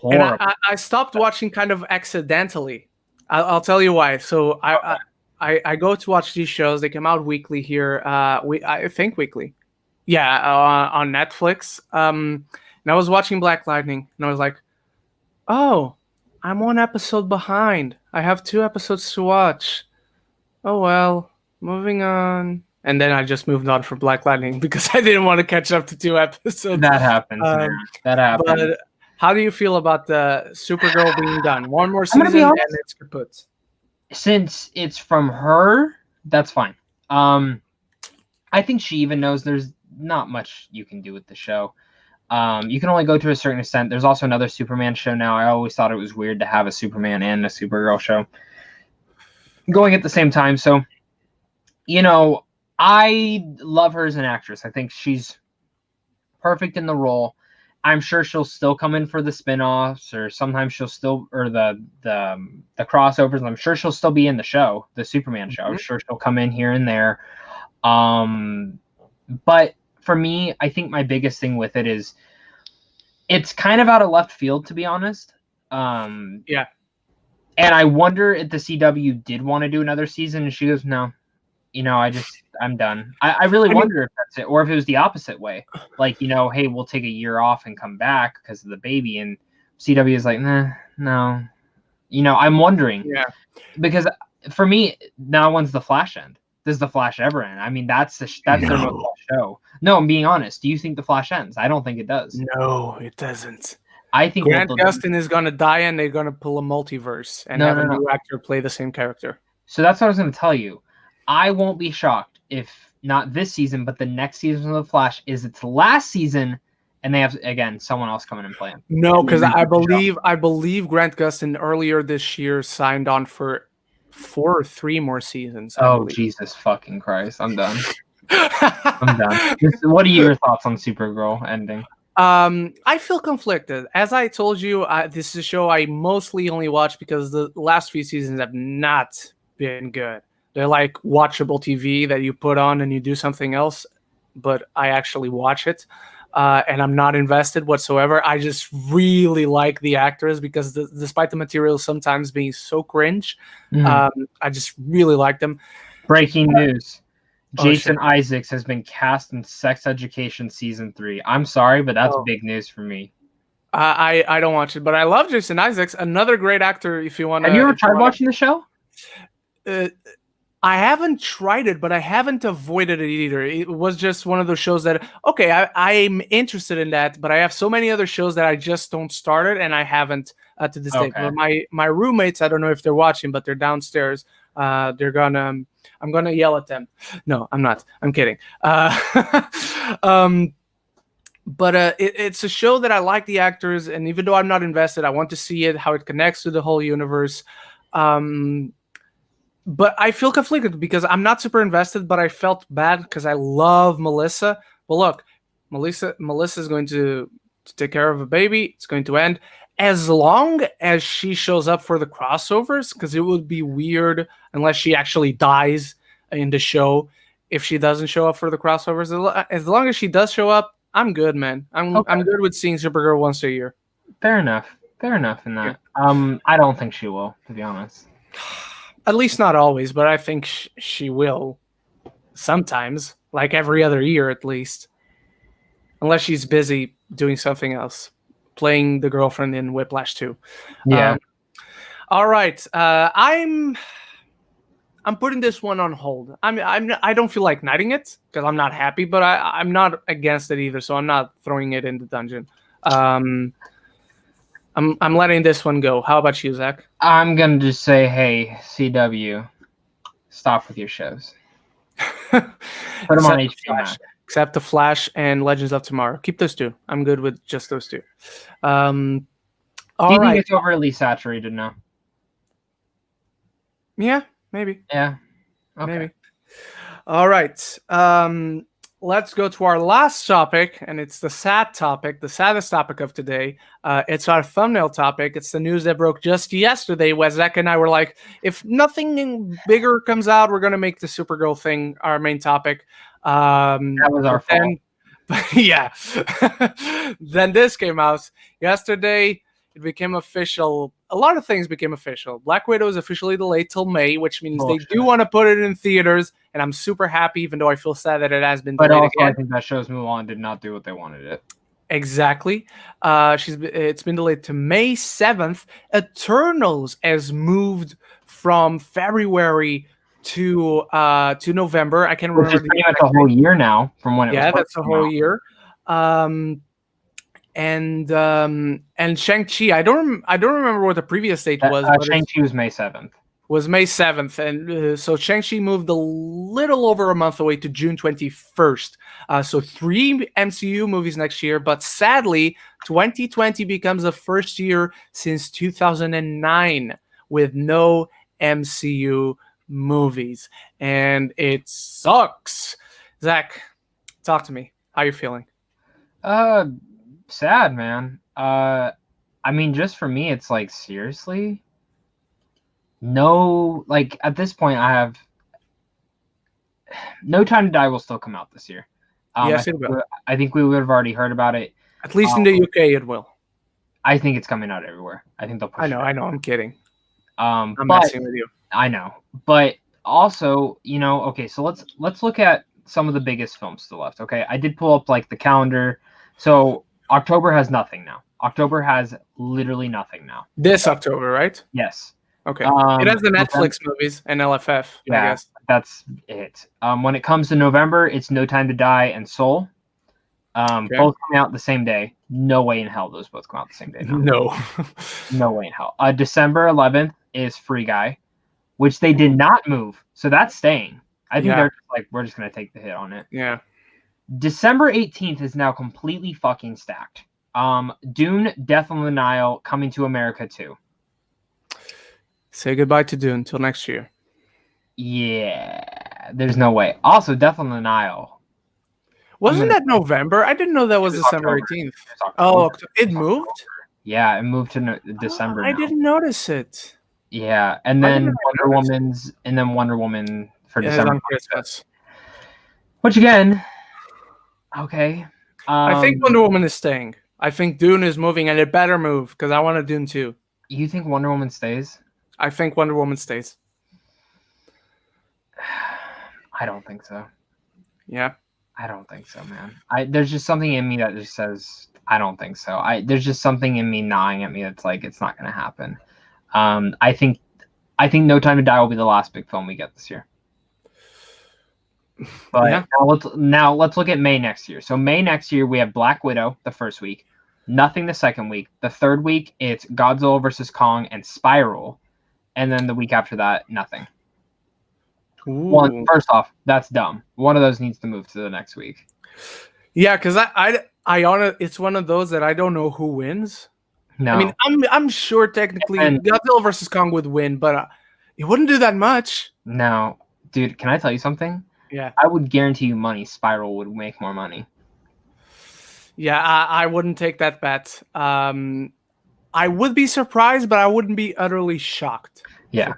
horrible. And I stopped watching kind of accidentally. I'll tell you why. So I go to watch these shows. They come out weekly here. I think weekly. Yeah, on Netflix. And I was watching Black Lightning, and I was like, oh, I'm 1 episode behind. I have 2 episodes to watch. Oh, well, moving on. And then I just moved on for Black Lightning because I didn't want to catch up to 2 episodes. That happens. That happens. But how do you feel about the Supergirl being done? 1 more season and it's kaput. Since it's from her, that's fine. I think she even knows there's not much you can do with the show. You can only go to a certain extent. There's also another Superman show now. I always thought it was weird to have a Superman and a Supergirl show going at the same time. So, I love her as an actress. I think she's perfect in the role. I'm sure she'll still come in for the spin-offs, or sometimes she'll still, or the crossovers. I'm sure she'll still be in the show, the Superman show. I'm sure she'll come in here and there. But for me, I think my biggest thing with it is it's kind of out of left field, to be honest. Yeah. And I wonder if the CW did want to do another season, and she goes, no, I'm done. I really wonder if that's it, or if it was the opposite way. Like, hey, we'll take a year off and come back because of the baby. And CW is like, nah, no. I'm wondering. Yeah. Because for me, now when's the Flash end? Does the Flash ever end? I mean, that's their most show. No, I'm being honest. Do you think the Flash ends? I don't think it does. No, it doesn't. I think Grant Gustin is going to die, and they're going to pull a multiverse and have a new actor play the same character. So that's what I was going to tell you. I won't be shocked if not this season, but the next season of the Flash is its last season, and they have again someone else coming and playing. No, because I believe Grant Gustin earlier this year signed on for 4 or 3 more seasons. Oh, Jesus fucking Christ! I'm done. I'm done. What are your thoughts on Supergirl ending? I feel conflicted. As I told you, this is a show I mostly only watch because the last few seasons have not been good. They're like watchable TV that you put on and you do something else, but I actually watch it, and I'm not invested whatsoever. I just really like the actors because despite the material sometimes being so cringe, I just really like them. Breaking news. Jason Isaacs has been cast in Sex Education Season 3. I'm sorry, but that's big news for me. I don't watch it, but I love Jason Isaacs. Another great actor if you want to... Have you ever tried watching the show? I haven't tried it, but I haven't avoided it either. It was just one of those shows that, okay, I'm interested in that, but I have so many other shows that I just don't start it, and I haven't to this day. But my roommates, I don't know if they're watching, but they're downstairs. I'm gonna yell at them. No, I'm not. I'm kidding. But it's a show that I like the actors, and even though I'm not invested, I want to see it, how it connects to the whole universe. But I feel conflicted because I'm not super invested, but I felt bad because I love Melissa. Well, look, Melissa is going to take care of a baby. It's going to end. As long as she shows up for the crossovers, because it would be weird unless she actually dies in the show. If she doesn't show up for the crossovers, as long as she does show up, I'm good, man. I'm good with seeing Supergirl once a year. Fair enough in that. Yeah. I don't think she will, to be honest. At least not always, but I think she will sometimes, like every other year at least. Unless she's busy doing something else, playing the girlfriend in Whiplash 2. Yeah. All right. I'm putting this one on hold. I don't feel like knighting it because I'm not happy, but I'm not against it either, so I'm not throwing it in the dungeon. I'm letting this one go. How about you, Zach? I'm gonna just say, hey, CW, stop with your shows. Put them on HBO Max. Except The Flash and Legends of Tomorrow. Keep those 2. I'm good with just those 2. Do you think it's overly saturated now? Yeah, maybe. Yeah. Okay. Maybe. All right. Let's go to our last topic, and it's the sad topic, the saddest topic of today. It's our thumbnail topic. It's the news that broke just yesterday, where Zach and I were like, if nothing bigger comes out, we're going to make the Supergirl thing our main topic. That was our fault. Yeah. Then this came out yesterday. It became official. A lot of things became official. Black Widow is officially delayed till May, which means they do want to put it in theaters, and I'm super happy, even though I feel sad that it has been delayed. But also, again. I think that shows Mulan did not do what they wanted it. Exactly. It's been delayed to May 7th. Eternals has moved from February to November. I can't remember. Which is pretty much a whole year now from when it was. Yeah, that's a whole year. And Shang-Chi, I don't remember what the previous date was. Shang-Chi was May 7th. was May 7th. And so Shang-Chi moved a little over a month away to June 21st. So 3 MCU movies next year. But sadly, 2020 becomes the first year since 2009 with no MCU movies. And it sucks. Zach, talk to me. How you feeling? Sad, man. I mean, just for me, it's like, seriously? No, like, at this point, I have... No Time to Die will still come out this year. Yes, it will. I think we would have already heard about it. At least in the UK, it will. I think it's coming out everywhere. I think they'll push it. I know. I'm kidding. I'm but, messing with you. I know. But also, okay, so let's look at some of the biggest films still left, okay? I did pull up, like, the calendar. So October has nothing now. October has literally nothing now. This October, right? Yes. Okay. It has the Netflix movies and LFF, I guess. That's it. When it comes to November, it's No Time to Die and Soul. Both coming out the same day. No way in hell those both come out the same day. No. No way in hell. December 11th is Free Guy, which they did not move. So that's staying. I think they're just like, we're just going to take the hit on it. Yeah. December 18th is now completely fucking stacked. Dune, Death on the Nile, coming to America too. Say goodbye to Dune until next year. Yeah, there's no way. Also, Death on the Nile. Wasn't that November? I didn't know that was December 18th. Oh, it moved? Yeah, it moved to December. I didn't notice it. Yeah, and then Wonder Woman for December. On Christmas. Which again, okay. I think Wonder Woman is staying. I think Dune is moving, and it better move because I want a Dune too. You think Wonder Woman stays? I think Wonder Woman stays. I don't think so. Yeah. I don't think so, man. There's just something in me that just says I don't think so. There's just something in me gnawing at me that's like it's not going to happen. I think No Time to Die will be the last big film we get this year. But now let's look at May next year. So May next year we have Black Widow the first week, nothing the second week. The third week it's Godzilla vs. Kong and Spiral, and then the week after that nothing. First off, that's dumb. One of those needs to move to the next week. Yeah, because it's one of those that I don't know who wins. No, I mean I'm sure technically Godzilla vs. Kong would win, but it wouldn't do that much. No, dude, can I tell you something? Yeah, I would guarantee you money. Spiral would make more money. Yeah, I wouldn't take that bet. I would be surprised, but I wouldn't be utterly shocked. Yeah.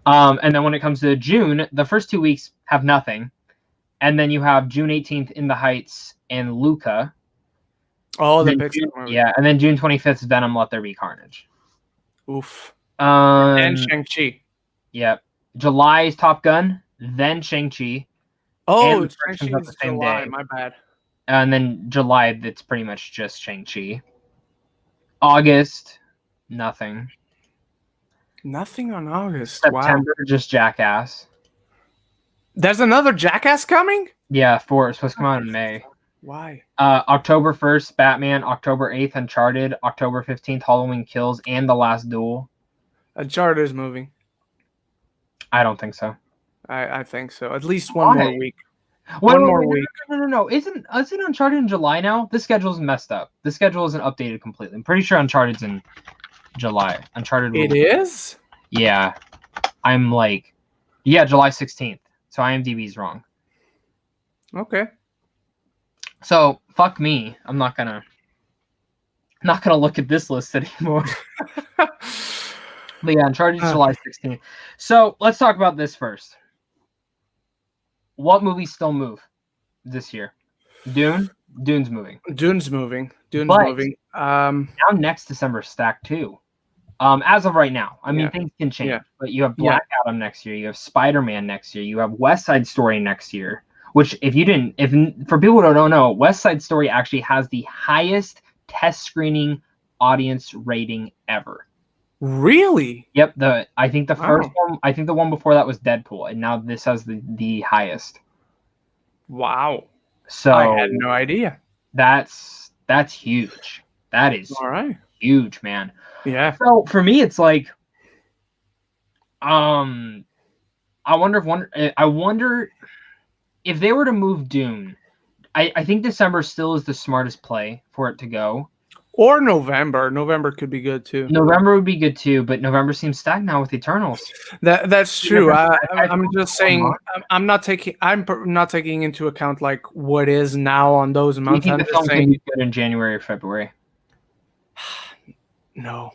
And then when it comes to June, the first 2 weeks have nothing. And then you have June 18th In the Heights and Luca. Oh, the Pixar movie. Yeah, and then June 25th Venom Let There Be Carnage. Oof. And Shang-Chi. Yep. July is Top Gun, then Shang-Chi. Oh, Shang-Chi is July, my bad. And then July, it's pretty much just Shang-Chi. August, nothing. Nothing on August. September, just Jackass. There's another Jackass coming? Yeah, 4. It's supposed to come out in May. Why? October 1st, Batman. October 8th, Uncharted. October 15th, Halloween Kills and The Last Duel. Uncharted is moving. I don't think so. I think so. At least one more week. One more week. No. Isn't Uncharted in July now? This schedule's messed up. The schedule isn't updated completely. I'm pretty sure Uncharted's in July. Uncharted. It is? Yeah. I'm like, July 16th. So IMDb's wrong. Okay. So fuck me. I'm not gonna look at this list anymore. But yeah, Uncharted July 16th. So let's talk about this first. What movies still move this year? Dune? Dune's moving. Dune's moving. Now next December stacked too. As of right now. I mean, things can change. Yeah. But you have Black Adam next year. You have Spider-Man next year. You have West Side Story next year. Which, for people who don't know, West Side Story actually has the highest test screening audience rating ever. Really? Yep. I think the first one. I think the one before that was Deadpool, and now this has the highest. Wow. So I had no idea. That's huge. That is all right. Huge, man. Yeah. So for me, it's like I wonder if they were to move Dune. I think December still is the smartest play for it to go. Or November. November could be good too. November would be good too, but November seems stacked now with Eternals. That's true. I'm just saying. I'm not taking into account like what is now on those months. Do you I'm think the just film can be good in January or February? No.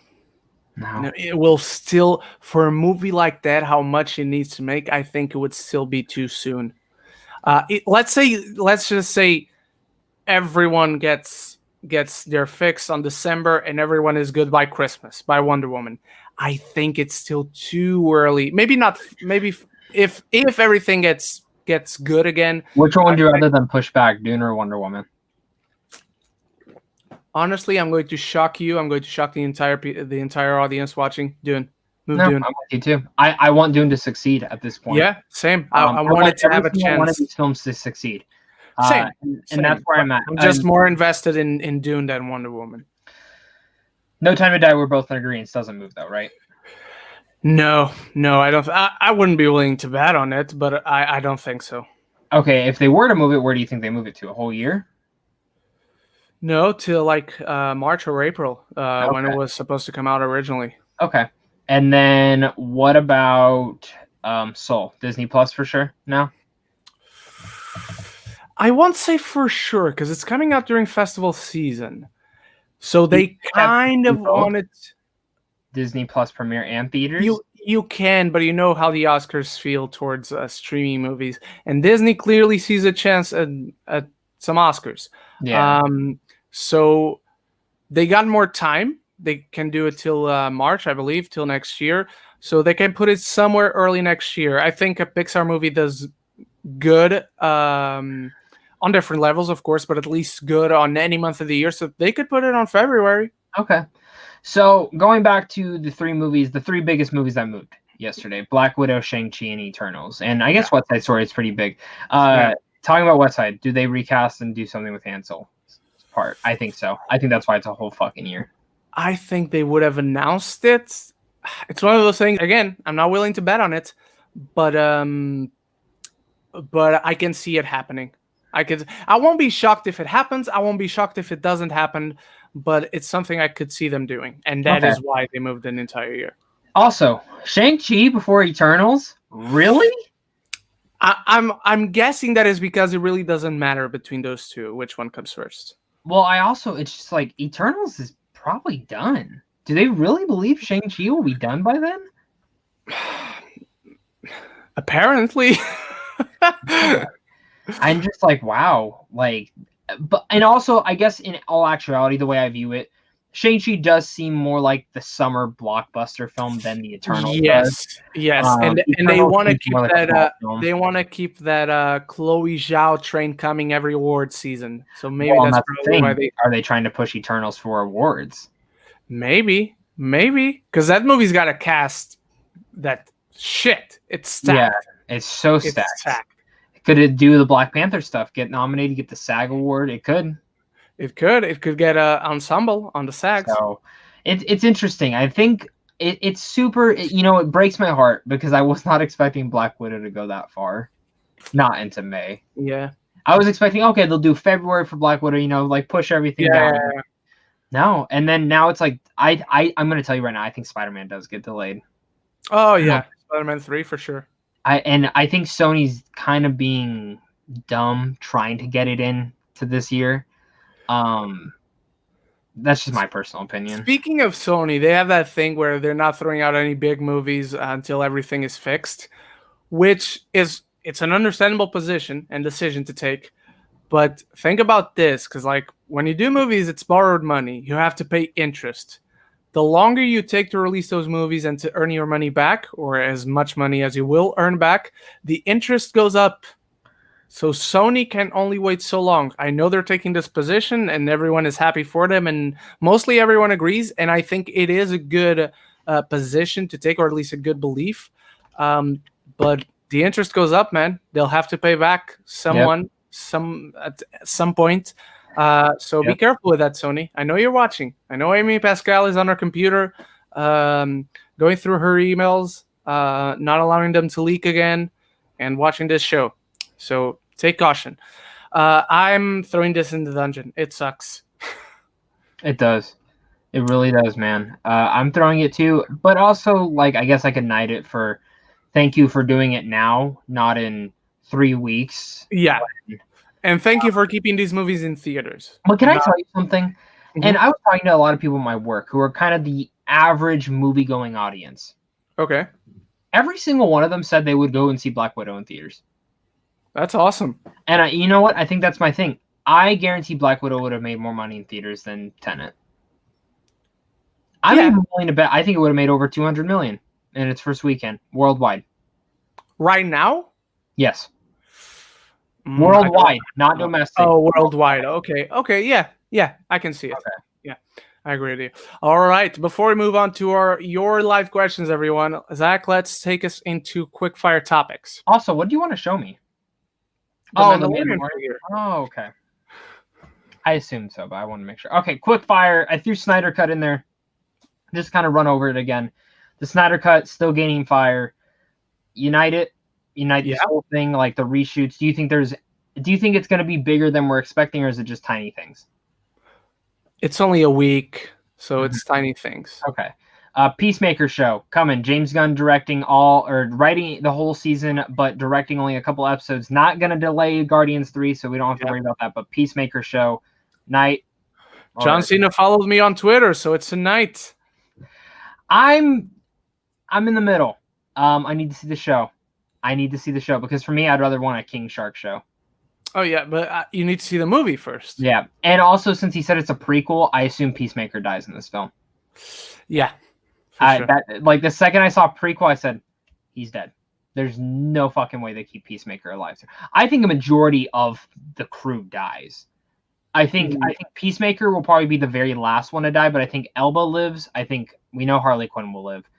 It will still, for a movie like that, how much it needs to make. I think it would still be too soon. Let's just say everyone gets their fix on December and everyone is good by Christmas, by Wonder Woman. I think it's still too early. Maybe not. Maybe if everything gets good again. Which one would you rather than push back, Dune or Wonder Woman? Honestly, I'm going to shock you. I'm going to shock the entire audience watching. Dune. Dune. I'm with you too. I want Dune to succeed at this point. Yeah, same. I want it to have a chance. One of these films to succeed. Same. And that's where I'm at. I'm just more invested in Dune than Wonder Woman. No Time to Die, we're both in agreement. Doesn't move though, right? No, I don't. I wouldn't be willing to bet on it, but I don't think so. Okay, if they were to move it, where do you think they move it to? A whole year? No, till like March or April, when it was supposed to come out originally. Okay. And then what about Soul? Disney Plus for sure? No? I won't say for sure, because it's coming out during festival season. So they kind of wanted... Disney Plus premiere and theaters? You can, but you know how the Oscars feel towards streaming movies. And Disney clearly sees a chance at some Oscars. Yeah. So they got more time. They can do it till March, I believe, till next year. So they can put it somewhere early next year. I think a Pixar movie does good on different levels, of course, but at least good on any month of the year. So they could put it on February. Okay. So going back to the three biggest movies that moved yesterday: Black Widow, Shang-Chi, and Eternals. And I guess West Side Story is pretty big. Talking about West Side, do they recast and do something with Hansel? Part. I think so. I think that's why it's a whole fucking year. I think they would have announced it. It's one of those things. Again, I'm not willing to bet on it, but I can see it happening. I won't be shocked if it happens. I won't be shocked if it doesn't happen, but it's something I could see them doing, and that is why they moved an entire year. Also, Shang-Chi before Eternals? Really? I'm guessing that is because it really doesn't matter between those two which one comes first. Well, it's just like Eternals is probably done. Do they really believe Shang-Chi will be done by then? Apparently. I'm just like, wow. And also, I guess in all actuality, the way I view it, Shang-Chi does seem more like the summer blockbuster film than the Eternals does. Yes, and they want to keep that. They want to keep that Chloe Zhao train coming every award season. So maybe that's probably why they are they trying to push Eternals for awards. Maybe, because that movie's got a cast that shit. It's stacked. Yeah, it's so stacked. Could it do the Black Panther stuff? Get nominated, get the SAG award? It could. It could get an ensemble on the SAG. So it's interesting. I think it's super. It breaks my heart because I was not expecting Black Widow to go that far, not into May. Yeah, I was expecting they'll do February for Black Widow. Push everything down. Yeah. No, and then now it's like I'm gonna tell you right now. I think Spider-Man does get delayed. Oh yeah, Spider-Man 3 for sure. I think Sony's kind of being dumb trying to get it in to this year. That's just my personal opinion. Speaking of Sony, they have that thing where they're not throwing out any big movies until everything is fixed, which it's an understandable position and decision to take. But think about this, because when you do movies, it's borrowed money. You have to pay interest. The longer you take to release those movies and to earn your money back, or as much money as you will earn back, the interest goes up. So Sony can only wait so long. I know they're taking this position and everyone is happy for them and mostly everyone agrees. And I think it is a good position to take, or at least a good belief. But the interest goes up, man. They'll have to pay back someone at some point. So be careful with that, Sony. I know you're watching. I know Amy Pascal is on her computer going through her emails. not allowing them to leak again, and watching this show. So take caution. I'm throwing this in the dungeon. It sucks. It does. It really does, man. I'm throwing it too, but also, like, I guess I could knight it for thank you for doing it now, not in 3 weeks. Yeah. And thank you for keeping these movies in theaters. But can I tell you something? Mm-hmm. And I was talking to a lot of people in my work who are kind of the average movie-going audience. Okay. Every single one of them said they would go and see Black Widow in theaters. That's awesome. And you know what? I think that's my thing. I guarantee Black Widow would have made more money in theaters than Tenet. I'm even willing to bet. I think it would have made over $200 million in its first weekend worldwide. Right now? Yes. Worldwide, not domestic. Oh, worldwide. Okay. Yeah. I can see it. Okay. Yeah, I agree with you. All right. Before we move on to your live questions, everyone, Zach, let's take us into quick fire topics. Also, what do you want to show me? The Mandalorian figure. Oh, okay. I assumed so, but I want to make sure. Okay, quick fire. I threw Snyder Cut in there. Just kind of run over it again. The Snyder Cut still gaining fire. Unite this whole thing, like the reshoots. Do you think it's going to be bigger than we're expecting, or is it just tiny things? It's only a week, so it's tiny things. Okay. Peacemaker show coming. James Gunn writing the whole season, but directing only a couple episodes. Not going to delay Guardians 3, so we don't have to worry about that. But Peacemaker show night. John Cena followed me on Twitter, so it's tonight. I'm in the middle. I need to see the show. Because for me, I'd rather want a King Shark show. Oh yeah, but you need to see the movie first. Yeah, and also since he said it's a prequel, I assume Peacemaker dies in this film. Yeah, sure. Like the second I saw prequel, I said he's dead. There's no fucking way they keep Peacemaker alive. I think a majority of the crew dies. I think Peacemaker will probably be the very last one to die, but I think Elba lives. I think we know Harley Quinn will live.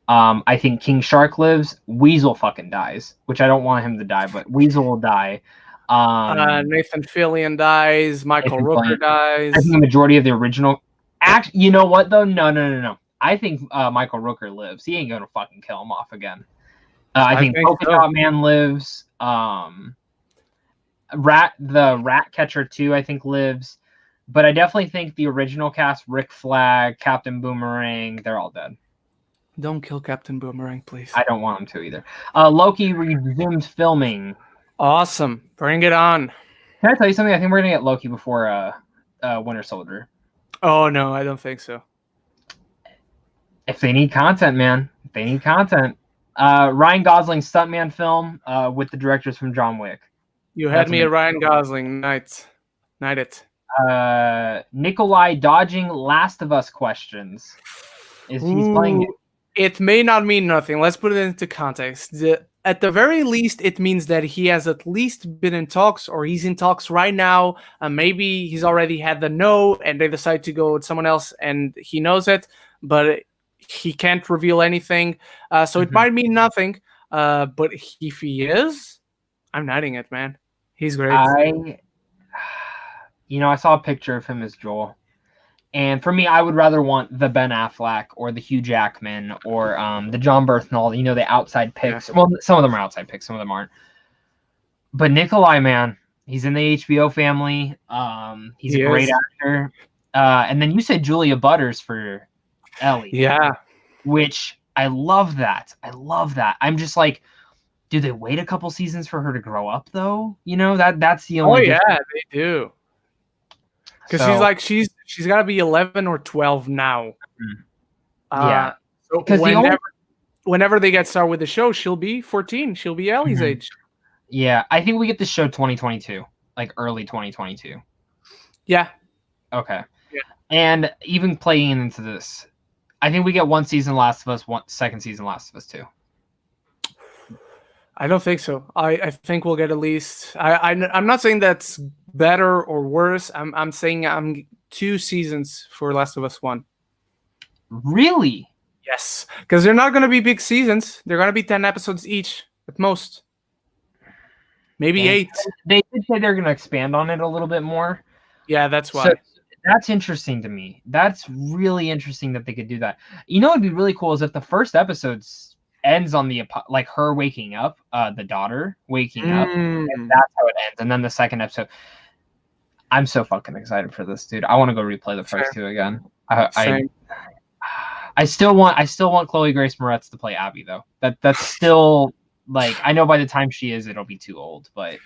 I think King Shark lives. Weasel fucking dies, which I don't want him to die, but Weasel will die. Nathan Fillion dies. Michael Rooker dies. I think the majority of the original. You know what though? No. I think Michael Rooker lives. He ain't gonna fucking kill him off again. I think Polka Dot Man lives. The Rat Catcher 2, I think lives, but I definitely think the original cast, Rick Flag, Captain Boomerang, they're all dead. Don't kill Captain Boomerang, please. I don't want him to either. Loki resumed filming. Awesome. Bring it on. Can I tell you something? I think we're going to get Loki before Winter Soldier. Oh, no, I don't think so. If they need content, man. If they need content. Ryan Gosling's stuntman film with the directors from John Wick. You had me at Ryan Gosling. Night it. Nikolai dodging Last of Us questions. He's playing it. It may not mean nothing. Let's put it into context. At the very least, it means that he has at least been in talks, or he's in talks right now. Maybe he's already had the no, and they decide to go with someone else, and he knows it, but he can't reveal anything. So it might mean nothing. But if he is, I'm knighting it, man. He's great. I saw a picture of him as Joel. And for me, I would rather want the Ben Affleck or the Hugh Jackman or the John Bernthal, the outside picks. Yeah. Well, some of them are outside picks, some of them aren't. But Nikolai, man, he's in the HBO family. He's a great actor. And then you said Julia Butters for Ellie. Yeah. Which I love that. I'm just like, do they wait a couple seasons for her to grow up, though? That's the only... Oh, yeah, they do. Because she's got to be 11 or 12 now. Yeah. So whenever they get started with the show, she'll be 14. She'll be Ellie's age. Yeah, I think we get the show 2022, like early 2022. Yeah. Okay. Yeah. And even playing into this, I think we get one season Last of Us, second season Last of Us 2. I don't think so. I think we'll get at least. I'm not saying that's better or worse. I'm saying I'm 2 seasons for Last of Us 1. Really? Yes, because they're not going to be big seasons. They're going to be 10 episodes each at most. Maybe 8. They did say they're going to expand on it a little bit more. Yeah, that's why. So that's interesting to me. That's really interesting that they could do that. What'd be really cool is if the first episode's ends on like her waking up, the daughter waking up, and that's how it ends. And then the second episode, I'm so fucking excited for this, dude. I want to go replay the first two again. I still want Chloe Grace Moretz to play Abby though. That's still like, I know by the time she is, it'll be too old, but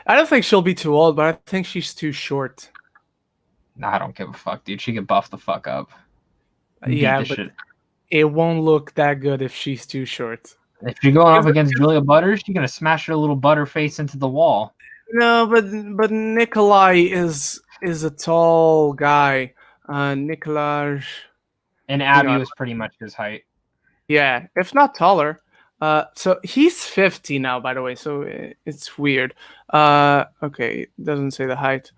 I don't think she'll be too old, but I think she's too short. Nah, I don't give a fuck, dude. She could buff the fuck up. Yeah, but it won't look that good if she's too short. If you're going up against Julia Butters, you're gonna smash her little butter face into the wall. No, but Nikolai is a tall guy. Nikolai. And Abby was pretty much his height. Yeah, if not taller. So he's 50 now, by the way. So it's weird. Okay, doesn't say the height.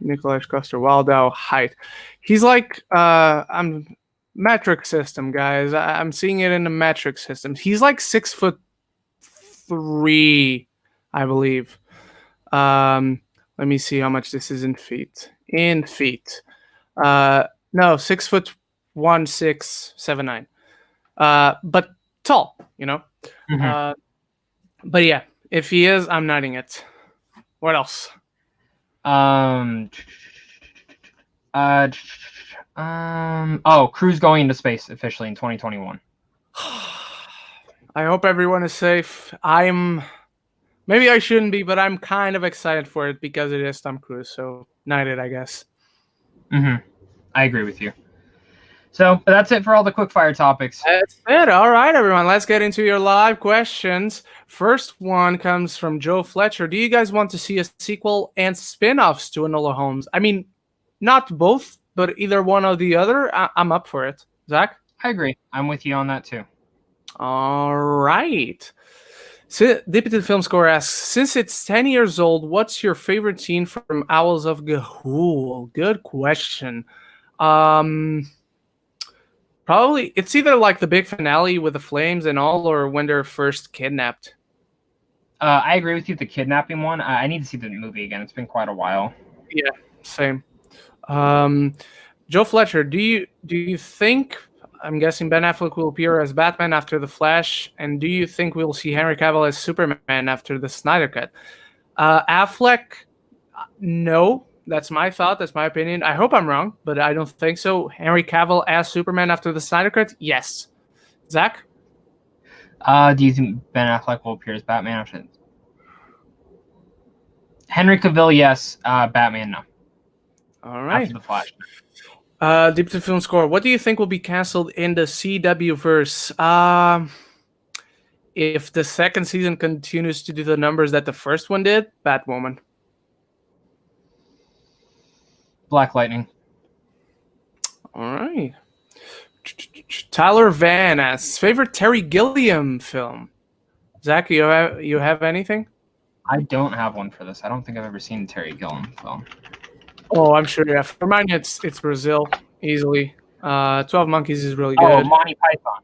Nikolai Coster-Waldau height. He's like I'm metric system, guys. I'm seeing it in the metric system. He's like 6'3", I believe. Let me see how much this is in feet. In feet. No, 6'1", 6'7", 9. But tall, you know. Mm-hmm. But yeah, if he is, I'm noting it. What else? Crew's going into space officially in 2021. I hope everyone is safe. Maybe I shouldn't be, but I'm kind of excited for it because it is Tom Cruise. So, knighted, I guess. I agree with you. So that's it for all the quickfire topics. That's it. All right, everyone. Let's get into your live questions. First one comes from Joe Fletcher. Do you guys want to see a sequel and spin-offs to Enola Holmes? I mean, not both, but either one or the other. I'm up for it. Zach? I agree. I'm with you on that too. All right. So, Deputed Film Score asks, since it's 10 years old, what's your favorite scene from Owls of Ga'Hoole? Good question. Probably, it's either like the big finale with the flames and all, or when they're first kidnapped. I agree with you. The kidnapping one. I need to see the movie again. It's been quite a while. Yeah, same. Joe Fletcher, do you think? I'm guessing Ben Affleck will appear as Batman after The Flash, and do you think we'll see Henry Cavill as Superman after the Snyder Cut? Affleck, no. That's my thought. That's my opinion. I hope I'm wrong, but I don't think so. Henry Cavill as Superman after the Snyder Cut? Yes. Zach? Do you think Ben Affleck will appear as Batman after it? Henry Cavill, yes. Batman, no. All right. After the Flash. Deep to Film Score. What do you think will be canceled in the CW verse? If the second season continues to do the numbers that the first one did, Batwoman. Black Lightning. All right. Tyler Van asks, favorite Terry Gilliam film? Zach, you have anything? I don't have one for this. I don't think I've ever seen a Terry Gilliam film. Oh, I'm sure. Yeah, for mine, it's Brazil easily. 12 Monkeys is really good. Oh, Monty Python.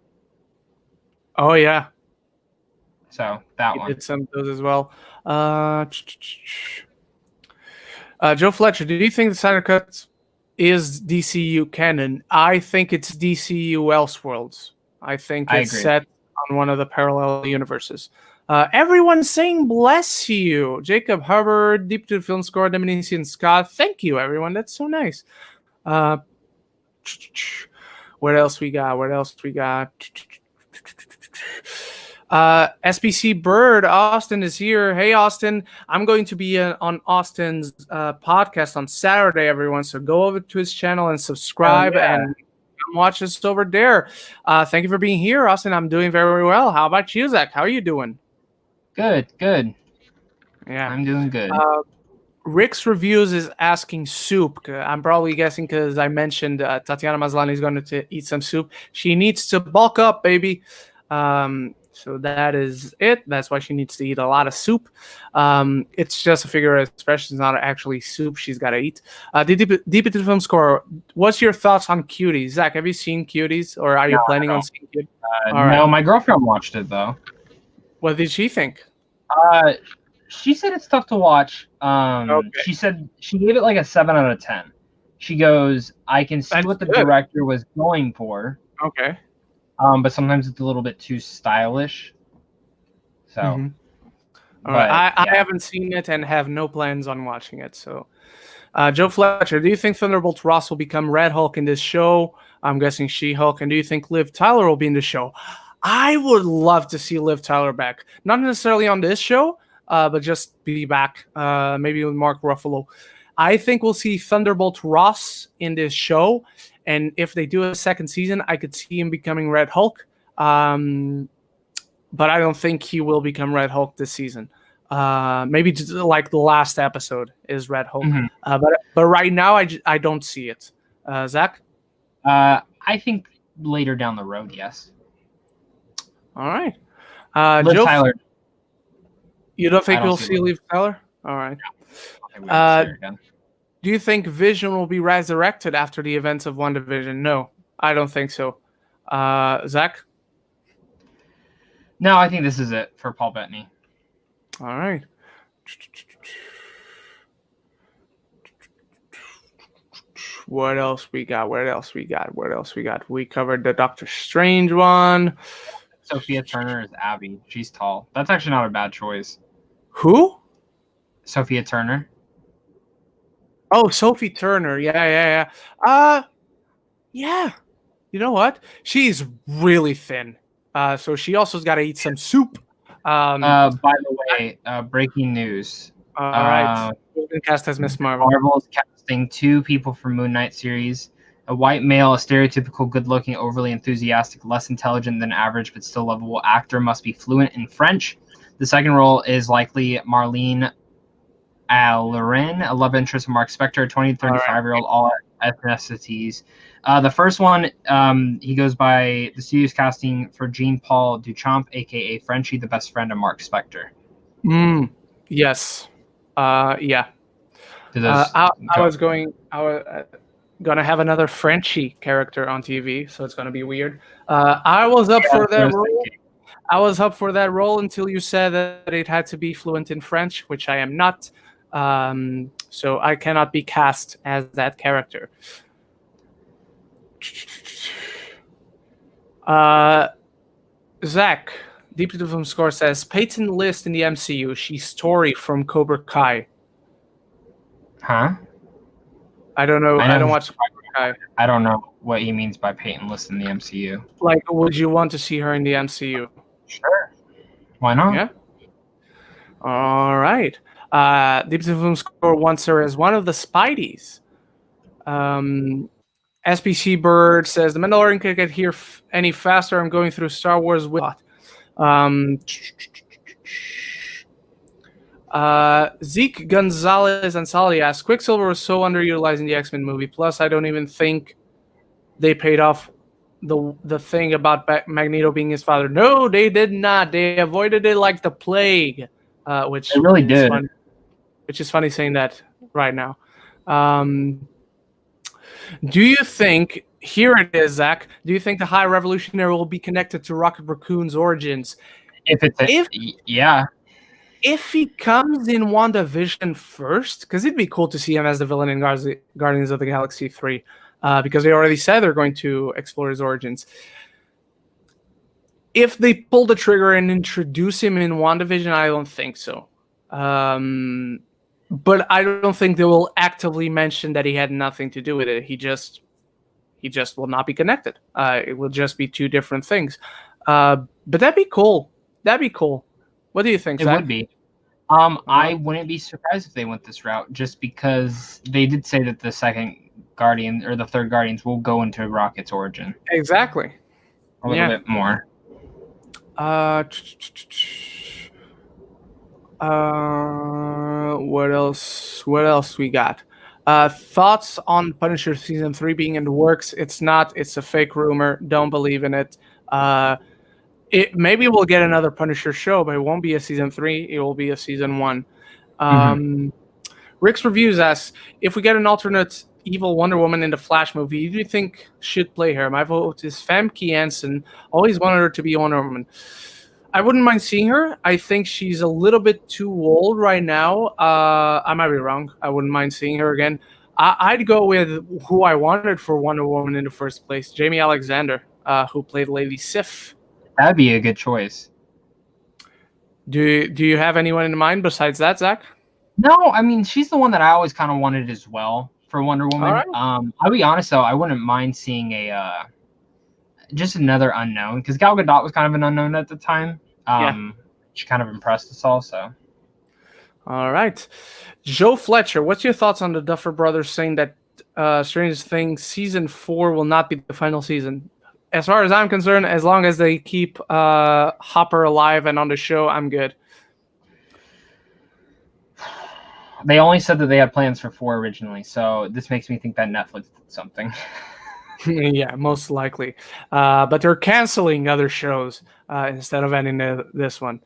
Oh yeah. So that one. Did some of those as well. Joe Fletcher, do you think the Snyder Cut is DCU canon? I think it's DCU Elseworlds. I think it's set on one of the parallel universes. Everyone's saying bless you. Jacob Hubbard, Deep to the Film Score, Dominican Scott. Thank you, everyone. That's so nice. What else we got? SBC Bird, Austin is here. Hey, Austin. I'm going to be on Austin's podcast on Saturday, everyone. So go over to his channel and subscribe and watch us over there. Thank you for being here, Austin. I'm doing very well. How about you, Zach? How are you doing? Good. Yeah. I'm doing good. Rick's Reviews is asking soup. I'm probably guessing because I mentioned Tatiana Maslany is going to eat some soup. She needs to bulk up, baby. So that is it. That's why she needs to eat a lot of soup. It's just a figure of expression. It's not actually soup she's got to eat. Deep into the Film Score, what's your thoughts on Cuties? Zach, have you seen Cuties, or are you planning on seeing Cuties? No, my girlfriend watched it, though. What did she think? She said it's tough to watch. She said she gave it like a 7 out of 10. She goes, I can see what the director was going for. Okay. but sometimes it's a little bit too stylish. So, all right, I haven't seen it and have no plans on watching it. So, Joe Fletcher, do you think Thunderbolt Ross will become Red Hulk in this show? I'm guessing She-Hulk. And do you think Liv Tyler will be in the show? I would love to see Liv Tyler back. Not necessarily on this show, but just be back, maybe with Mark Ruffalo. I think we'll see Thunderbolt Ross in this show. And if they do a second season, I could see him becoming Red Hulk. But I don't think he will become Red Hulk this season. Maybe just like the last episode is Red Hulk. But right now, I don't see it. Zach? I think later down the road, yes. All right. Liv Joe, Tyler. You don't think we'll see Liv Tyler? All right. Do you think Vision will be resurrected after the events of WandaVision? No, I don't think so. Zach? No, I think this is it for Paul Bettany. All right. What else we got? We covered the Doctor Strange one. Sophia Turner is Abby. She's tall. That's actually not a bad choice. Who? Sophia Turner. Oh, Sophie Turner. Yeah. Yeah. You know what? She's really thin. So she also's got to eat some soup. By the way, breaking news. All right. Cast as Miss Marvel. Marvel is casting 2 people for Moon Knight series. A white male, a stereotypical good-looking, overly enthusiastic, less intelligent than average, but still lovable actor must be fluent in French. The second role is likely Marlene Loren, a love interest of Mark Spector, a 20 to 35-year-old, all ethnicities. The first one, he goes by the studio's casting for Jean-Paul Duchamp, a.k.a. Frenchie, the best friend of Mark Spector. Yes. Yeah. I was gonna have another Frenchie character on TV, so it's gonna be weird. I was up for that role. I was up for that role until you said that it had to be fluent in French, which I am not. So I cannot be cast as that character. Zach, Deep to Film Score says Peyton List in the MCU. She's Tori from Cobra Kai. Huh? I don't know. I don't watch Cobra Kai. I don't know what he means by Peyton List in the MCU. Like, would you want to see her in the MCU? Sure. Why not? Yeah. All right. Deep to Film Score wants her as one of the Spideys. SPC Bird says the Mandalorian can't get here any faster. I'm going through Star Wars with. Zeke Gonzalez Ansali asks, Quicksilver was so underutilized in the X-Men movie. Plus, I don't even think they paid off the thing about Magneto being his father. No, they did not. They avoided it like the plague, which they really did. Funny, which is funny saying that right now. Do you think, here it is, Zach, do you think the High Revolutionary will be connected to Rocket Raccoon's origins? Yeah. If he comes in WandaVision first, because it'd be cool to see him as the villain in Guardians of the Galaxy 3, because they already said they're going to explore his origins. If they pull the trigger and introduce him in WandaVision, I don't think so. But I don't think they will actively mention that he had nothing to do with it. He just will not be connected. It will just be 2 different things. But that'd be cool. What do you think, Zach? It would be. I wouldn't be surprised if they went this route, just because they did say that the second Guardian or the third Guardians will go into Rocket's origin. Exactly. A little bit more. What else we got? Thoughts on Punisher season 3 being in the works? It's not. It's a fake rumor. Don't believe in it. Maybe we'll get another Punisher show, but it won't be a season 3. It will be a season 1. Rick's Reviews asks, if we get an alternate evil Wonder Woman in the Flash movie, who do you think should play her? My vote is Famke Janssen. Always wanted her to be Wonder Woman. I wouldn't mind seeing her. I think she's a little bit too old right now. I might be wrong. I wouldn't mind seeing her again. I'd go with who I wanted for Wonder Woman in the first place, Jamie Alexander. who played Lady Sif. That'd be a good choice. Do you have anyone in mind besides that, Zach? No, I mean, she's the one that I always kind of wanted as well for Wonder Woman. Right. I'll be honest though, I wouldn't mind seeing just another unknown, because Gal Gadot was kind of an unknown at the time. She kind of impressed us all. So, all right, Joe Fletcher, what's your thoughts on the Duffer Brothers saying that Stranger Things season 4 will not be the final season? As far as I'm concerned, as long as they keep Hopper alive and on the show, I'm good. They only said that they had plans for 4 originally, so this makes me think that Netflix did something. Yeah, most likely. But they're canceling other shows instead of ending this one.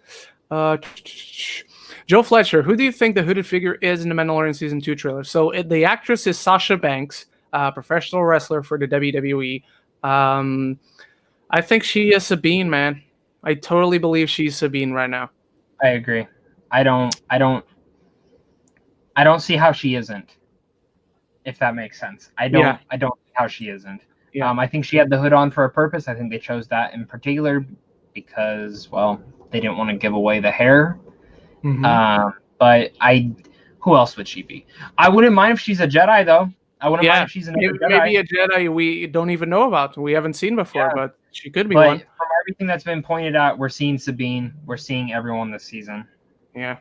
Joe Fletcher, who do you think the hooded figure is in the Mandalorian Season 2 trailer? So the actress is Sasha Banks, professional wrestler for the WWE. I think she is Sabine, man. I totally believe she's Sabine right now. I agree. I don't see how she isn't, if that makes sense. I don't see how she isn't. Yeah. I think she had the hood on for a purpose. I think they chose that in particular because, well, they didn't want to give away the hair. Mm-hmm. But who else would she be? I wouldn't mind if she's a Jedi, though. I wouldn't mind if she's another Jedi. Maybe a Jedi we don't even know about. We haven't seen before, but she could be one. From everything that's been pointed out, we're seeing Sabine. We're seeing everyone this season. Yeah.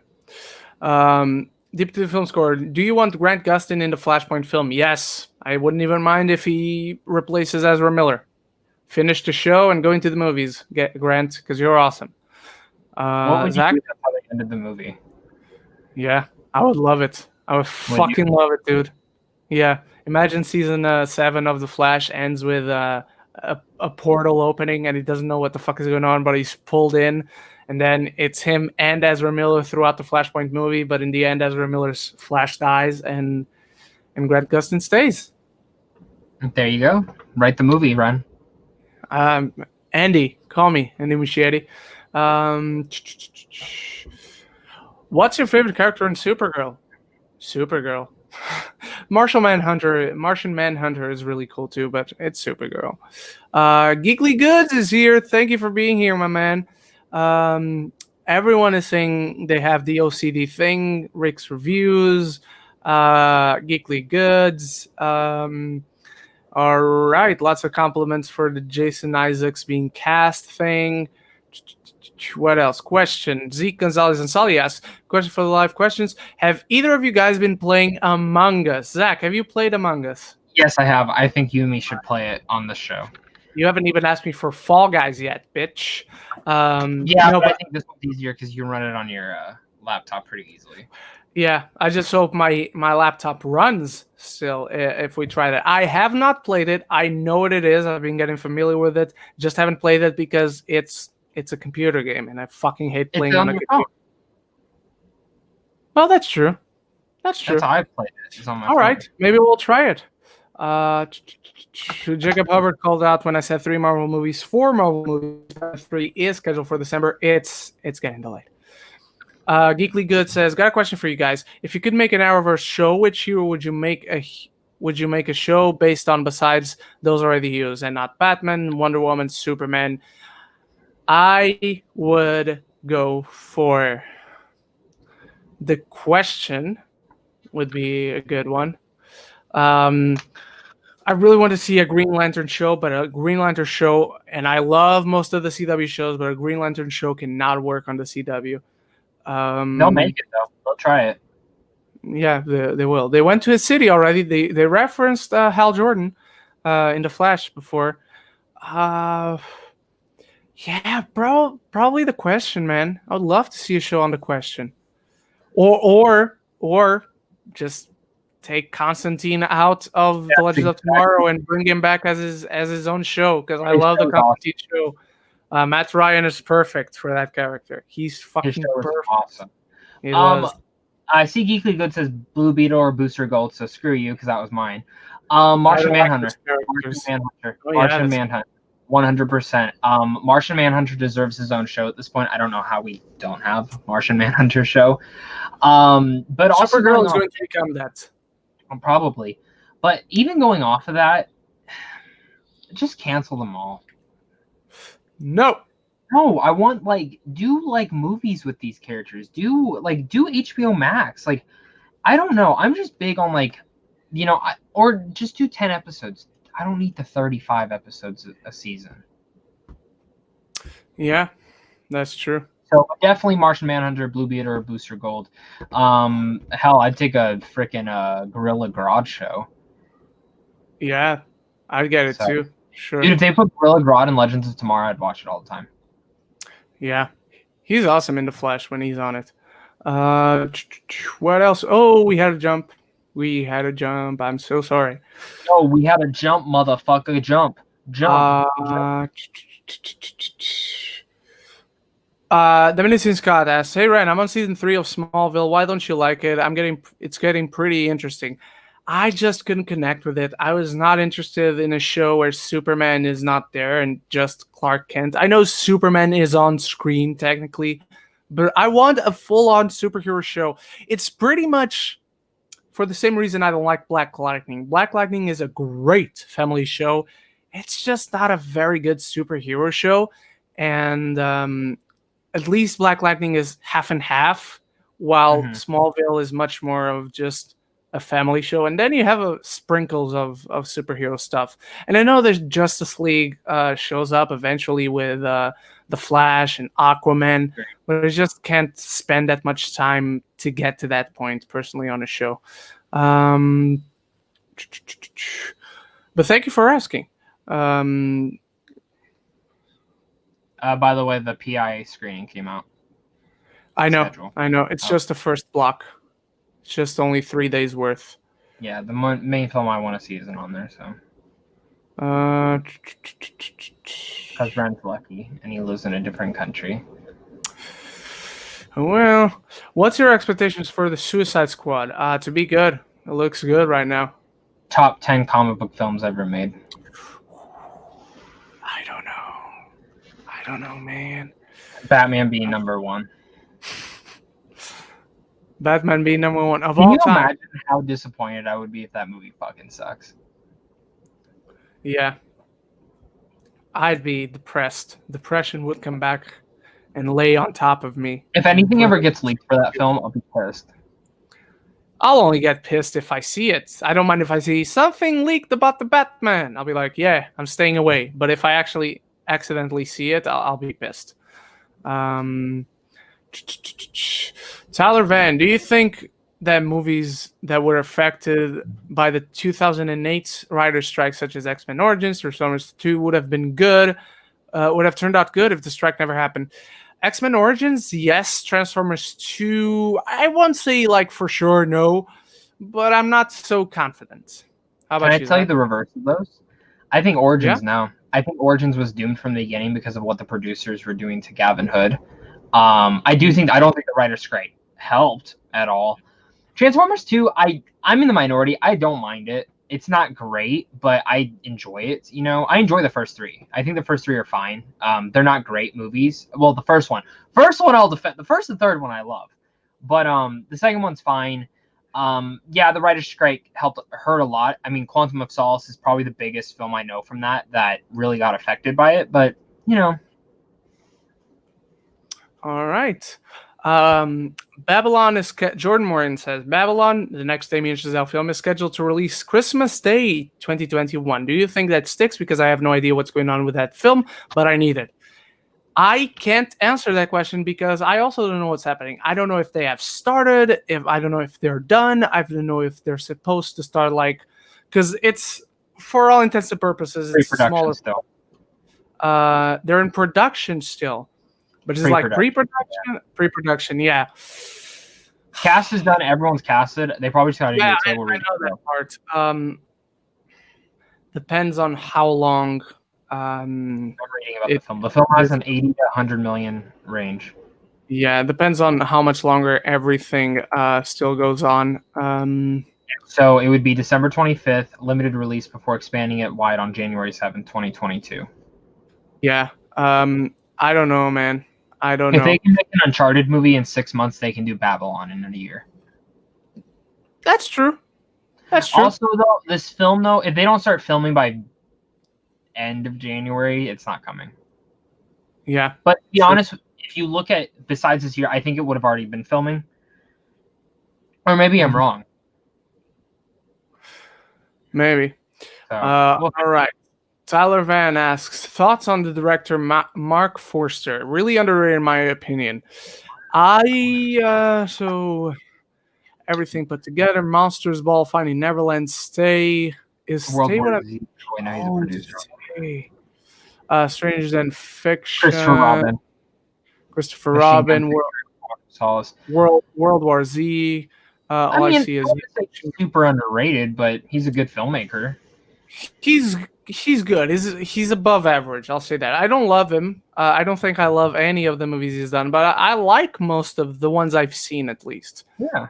Deep to the film score. Do you want Grant Gustin in the Flashpoint film? Yes. I wouldn't even mind if he replaces Ezra Miller. Finish the show and go into the movies, Grant, because you're awesome. What would Zach? You do? That's how they ended the movie. Yeah, I would love it. I would fucking love it, dude. Yeah. Imagine season 7 of The Flash ends with a portal opening and he doesn't know what the fuck is going on, but he's pulled in. And then it's him and Ezra Miller throughout the Flashpoint movie, but in the end, Ezra Miller's Flash dies and Grant Gustin stays. There you go. Write the movie, Ren. Andy, call me, Andy Muschietti. What's your favorite character in Supergirl? Supergirl. Martian Manhunter is really cool too, but it's Supergirl. Geekly Goods is here. Thank you for being here, my man. Everyone is saying they have the OCD thing, Rick's reviews, Geekly Goods. All right, lots of compliments for the Jason Isaacs being cast thing. What else? Question. Zeke Gonzalez and Sully asks, question for the live questions. Have either of you guys been playing Among Us? Zach, have you played Among Us? Yes, I have. I think you and me should play it on the show. You haven't even asked me for Fall Guys yet, bitch. But I think this one's easier because you can run it on your laptop pretty easily. Yeah, I just hope my laptop runs still if we try that. I have not played it. I know what it is. I've been getting familiar with it. Just haven't played it because it's a computer game, and I fucking hate playing on a computer. Phone. Well, that's true. That's true. That's how I played it. It's on my phone. Right, maybe we'll try it. Jacob Hubbard called out when I said 3 Marvel movies. 4 Marvel movies. 3 is scheduled for December. It's getting delayed. Geekly Good says, got a question for you guys. If you could make an Arrowverse show, which hero would you make a show based on besides those already used, and not Batman, Wonder Woman, Superman? I would go for The Question. Would be a good one. I really want to see a Green Lantern show, but a Green Lantern show, and I love most of the CW shows, but a Green Lantern show cannot work on the CW. They'll make it though. They'll try it. Yeah, they will. They went to his city already. They referenced Hal Jordan in The Flash before. Yeah, bro. Probably The Question, man. I would love to see a show on The Question, or just take Constantine out of the Legends of Tomorrow and bring him back as his own show, because I love the Constantine show. Matt Ryan is perfect for that character. He's fucking perfect. Awesome. I see Geekly Good says Blue Beetle or Booster Gold, so screw you because that was mine. Martian Manhunter. Martian Manhunter. 100%. Martian Manhunter deserves his own show at this point. I don't know how we don't have Martian Manhunter show. But also Supergirl is going to become that. Probably. But even going off of that, just cancel them all. No. No, I want do movies with these characters. Do HBO Max. I don't know. I'm just big on or just do 10 episodes. I don't need the 35 episodes a season. Yeah, that's true. So definitely Martian Manhunter, Blue Beetle, or Booster Gold. Hell, I'd take a freaking Gorilla Grodd show. Yeah, I'd get it too. Sure. Dude, if they put Gorilla Grodd in Legends of Tomorrow, I'd watch it all the time. Yeah, he's awesome in the Flash when he's on it. What else? Oh, we had a jump. I'm so sorry. Oh, we had a jump, motherfucker. Jump. Dominican Scott asks, "Hey Ren, I'm on season 3 of Smallville. Why don't you like it? It's getting pretty interesting. I just couldn't connect with it. I was not interested in a show where Superman is not there and just Clark Kent. I know Superman is on screen technically, but I want a full-on superhero show. It's pretty much for the same reason I don't like Black Lightning. Black Lightning is a great family show. It's just not a very good superhero show, and at least Black Lightning is half and half, while Smallville is much more of just a family show. And then you have sprinkles of superhero stuff. And I know there's Justice League shows up eventually with The Flash and Aquaman, but I just can't spend that much time to get to that point personally on a show. But thank you for asking. By the way, the PIA screening came out. I know. It's just the first block. It's just only 3 days worth. Yeah, the main film I want to see isn't on there, so. Because Ren's lucky, and he lives in a different country. Well, what's your expectations for the Suicide Squad? To be good. It looks good right now. Top 10 comic book films ever made. I don't know, man. Batman being number 1. Batman being number 1 of all time. Can you imagine how disappointed I would be if that movie fucking sucks? Yeah. I'd be depressed. Depression would come back and lay on top of me. If anything ever gets leaked for that film, I'll be pissed. I'll only get pissed if I see it. I don't mind if I see something leaked about the Batman. I'll be like, yeah, I'm staying away. But if I actually accidentally see it, I'll be pissed. Tyler Van, do you think that movies that were affected by the 2008 writer's strike, such as X-Men Origins, Transformers 2, would have been good, would have turned out good if the strike never happened? X-Men Origins, yes. Transformers 2, I won't say for sure no, but I'm not so confident. How about you? Can I tell you the reverse of those? I think Origins no. I think Origins was doomed from the beginning because of what the producers were doing to Gavin Hood. I don't think the writer's strike helped at all. Transformers 2, I'm in the minority. I don't mind it. It's not great, but I enjoy it. I enjoy the first 3. I think the first 3 are fine. They're not great movies. Well, the first one I'll defend. The first and third one I love, but the second one's fine. Yeah, the writer's strike hurt a lot. I mean, Quantum of Solace is probably the biggest film I know from that really got affected by it. But All right. Babylon is Jordan Morin says Babylon, the next Damien Chazelle film, is scheduled to release Christmas Day 2021. Do you think that sticks? Because I have no idea what's going on with that film, but I need it. I can't answer that question because I also don't know what's happening. I don't know if they have started, I don't know if they're done. I don't know if they're supposed to start because it's, for all intents and purposes, it's smaller. Still. They're in production still. But it's pre-production? Yeah. Pre-production, yeah. Cast is done. Everyone's casted. They probably just got to do a table read. I know that part. Depends on how long. I'm reading about the film. The film has an 80 to 100 million range. Yeah, it depends on how much longer everything still goes on. So it would be December 25th, limited release before expanding it wide on January 7th, 2022. Yeah. I don't know, man. I don't know. If they can make an Uncharted movie in 6 months, they can do Babylon in a year. That's true. Also, though, this film, if they don't start filming by end of January, it's not coming. Yeah. But to be honest, if you look at besides this year, I think it would have already been filming. Or maybe I'm wrong. Maybe. So, All right. Tyler Van asks, thoughts on the director Mark Forster? Really underrated in my opinion. So everything put together, Monsters Ball, Finding Neverland, Stay. Is World Stay War what Z. Now he's a producer. Stay. Strangers Than Fiction. Christopher Robin. World War Z. I mean, I see is super underrated, but he's a good filmmaker. He's good. He's above average. I'll say that. I don't love him. I don't think I love any of the movies he's done, but I like most of the ones I've seen at least. Yeah.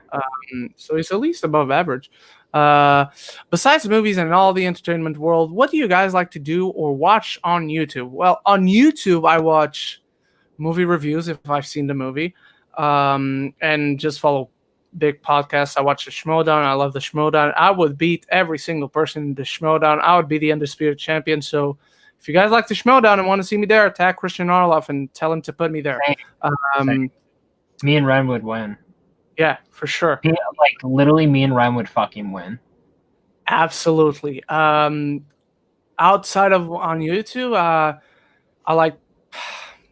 So he's at least above average. Besides movies and all the entertainment world, what do you guys like to do or watch on YouTube? Well, on YouTube, I watch movie reviews if I've seen the movie, and just follow big podcasts. I watch the Schmodown. I love the Schmodown. I would beat every single person in the Schmodown. I would be the undisputed champion. So if you guys like the Schmodown and want to see me there, attack Christian Arloff and tell him to put me there. Same. Me and Ren would win. Yeah, for sure. Like literally, me and Ren would fucking win. Absolutely. Outside of on YouTube, I like.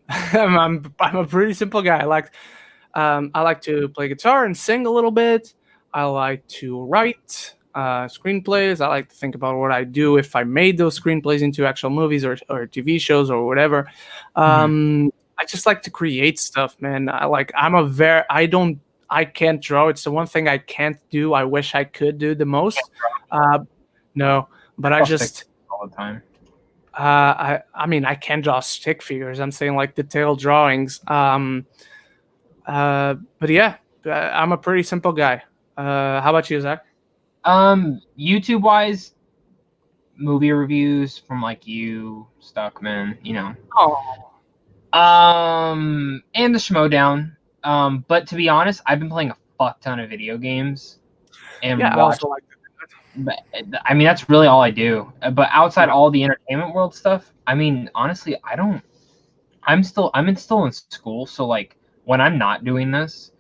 I'm a pretty simple guy. I like to play guitar and sing a little bit. I like to write screenplays. I like to think about what I do if I made those screenplays into actual movies or TV shows or whatever. I just like to create stuff, man. I can't draw. It's the one thing I can't do. I wish I could do the most. No, but I just all the time. I mean, I can draw stick figures. I'm saying like detailed drawings. But yeah, I'm a pretty simple guy. How about you, Zach? YouTube wise, movie reviews from like you, Stuckman, you know. Oh. And the Schmodown. But to be honest, I've been playing a fuck ton of video games and I also like that. But I mean, that's really all I do. But outside all the entertainment world stuff, I mean, honestly, I'm still in school, so like when I'm not doing this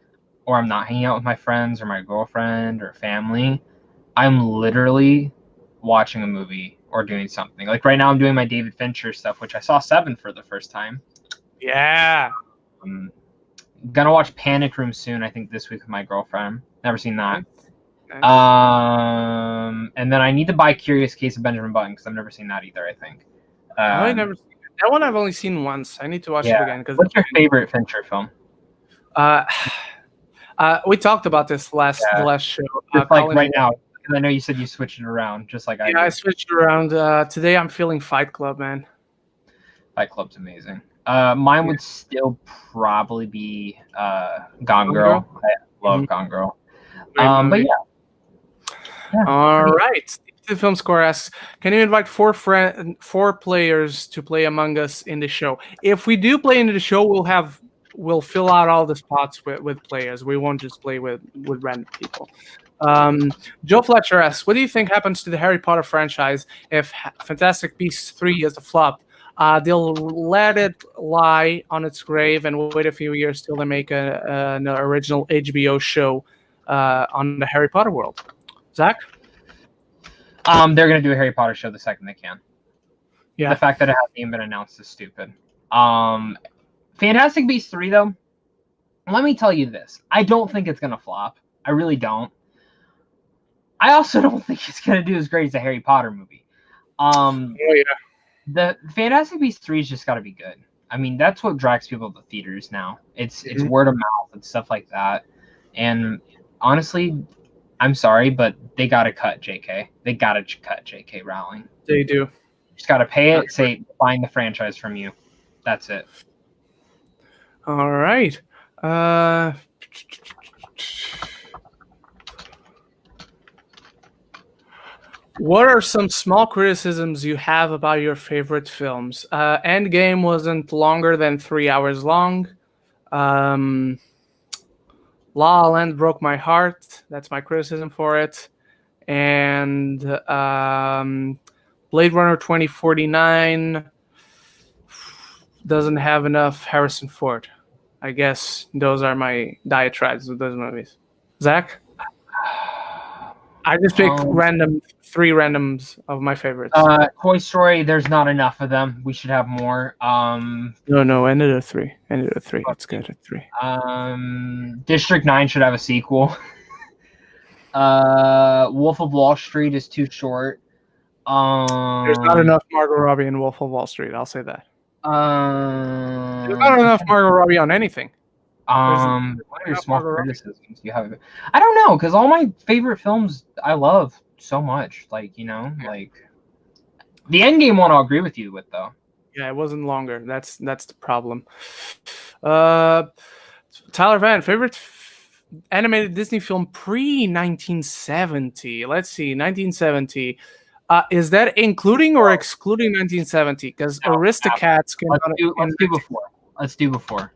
or I'm not hanging out with my friends or my girlfriend or family, I'm literally watching a movie or doing something. Like right now I'm doing my David Fincher stuff, which I saw Seven for the first time. Yeah. Gonna watch Panic Room soon, I think this week with my girlfriend. Never seen that. Nice. And then I need to buy Curious Case of Benjamin Button because I've never seen that either, I think. I never seen it. That one I've only seen once. I need to watch it again. What's your favorite Fincher film? We talked about this the last show. Just like right now, because I know you said you switched it around, just like I did. I switched it around. Today I'm feeling Fight Club, man. Fight Club's amazing. Mine would still probably be Gone Girl. I love Gone Girl. But yeah. All right. The film score asks, can you invite four players to play Among Us in the show? If we do play into the show, we'll fill out all the spots with players. We won't just play with random people. Joe Fletcher asks, what do you think happens to the Harry Potter franchise if Fantastic Beasts 3 is a flop? They'll let it lie on its grave and wait a few years till they make an original HBO show on the Harry Potter world. Zach? They're going to do a Harry Potter show the second they can. Yeah. The fact that it hasn't even been announced is stupid. Fantastic Beasts 3, though, let me tell you this. I don't think it's going to flop. I really don't. I also don't think it's going to do as great as a Harry Potter movie. The Fantastic Beasts 3's just got to be good. I mean, that's what drags people to theaters now. It's word of mouth and stuff like that. And honestly, I'm sorry, but they got to cut JK. They got to cut JK Rowling. They do. Just got to pay it, say, buying the franchise from you. That's it. All right. What are some small criticisms you have about your favorite films? Endgame wasn't longer than 3 hours long. La La Land broke my heart. That's my criticism for it. And Blade Runner 2049. doesn't have enough Harrison Ford. I guess those are my diatribes with those movies. Zach? I just picked three randoms of my favorites. Toy Story, there's not enough of them. We should have more. No, end it at 3. End it at 3. It's good at 3. District 9 should have a sequel. Wolf of Wall Street is too short. There's not enough Margot Robbie in Wolf of Wall Street. I'll say that. There's not enough Margot Robbie on anything. What are your small criticisms you have? I don't know, because all my favorite films I love so much. Like, you know, like the Endgame one I'll agree with you with, though. Yeah, it wasn't longer. That's the problem. Tyler Van, favorite animated Disney film pre-1970. Let's see, 1970. Is that including or excluding 1970? Because Aristocats came out. Let's do before.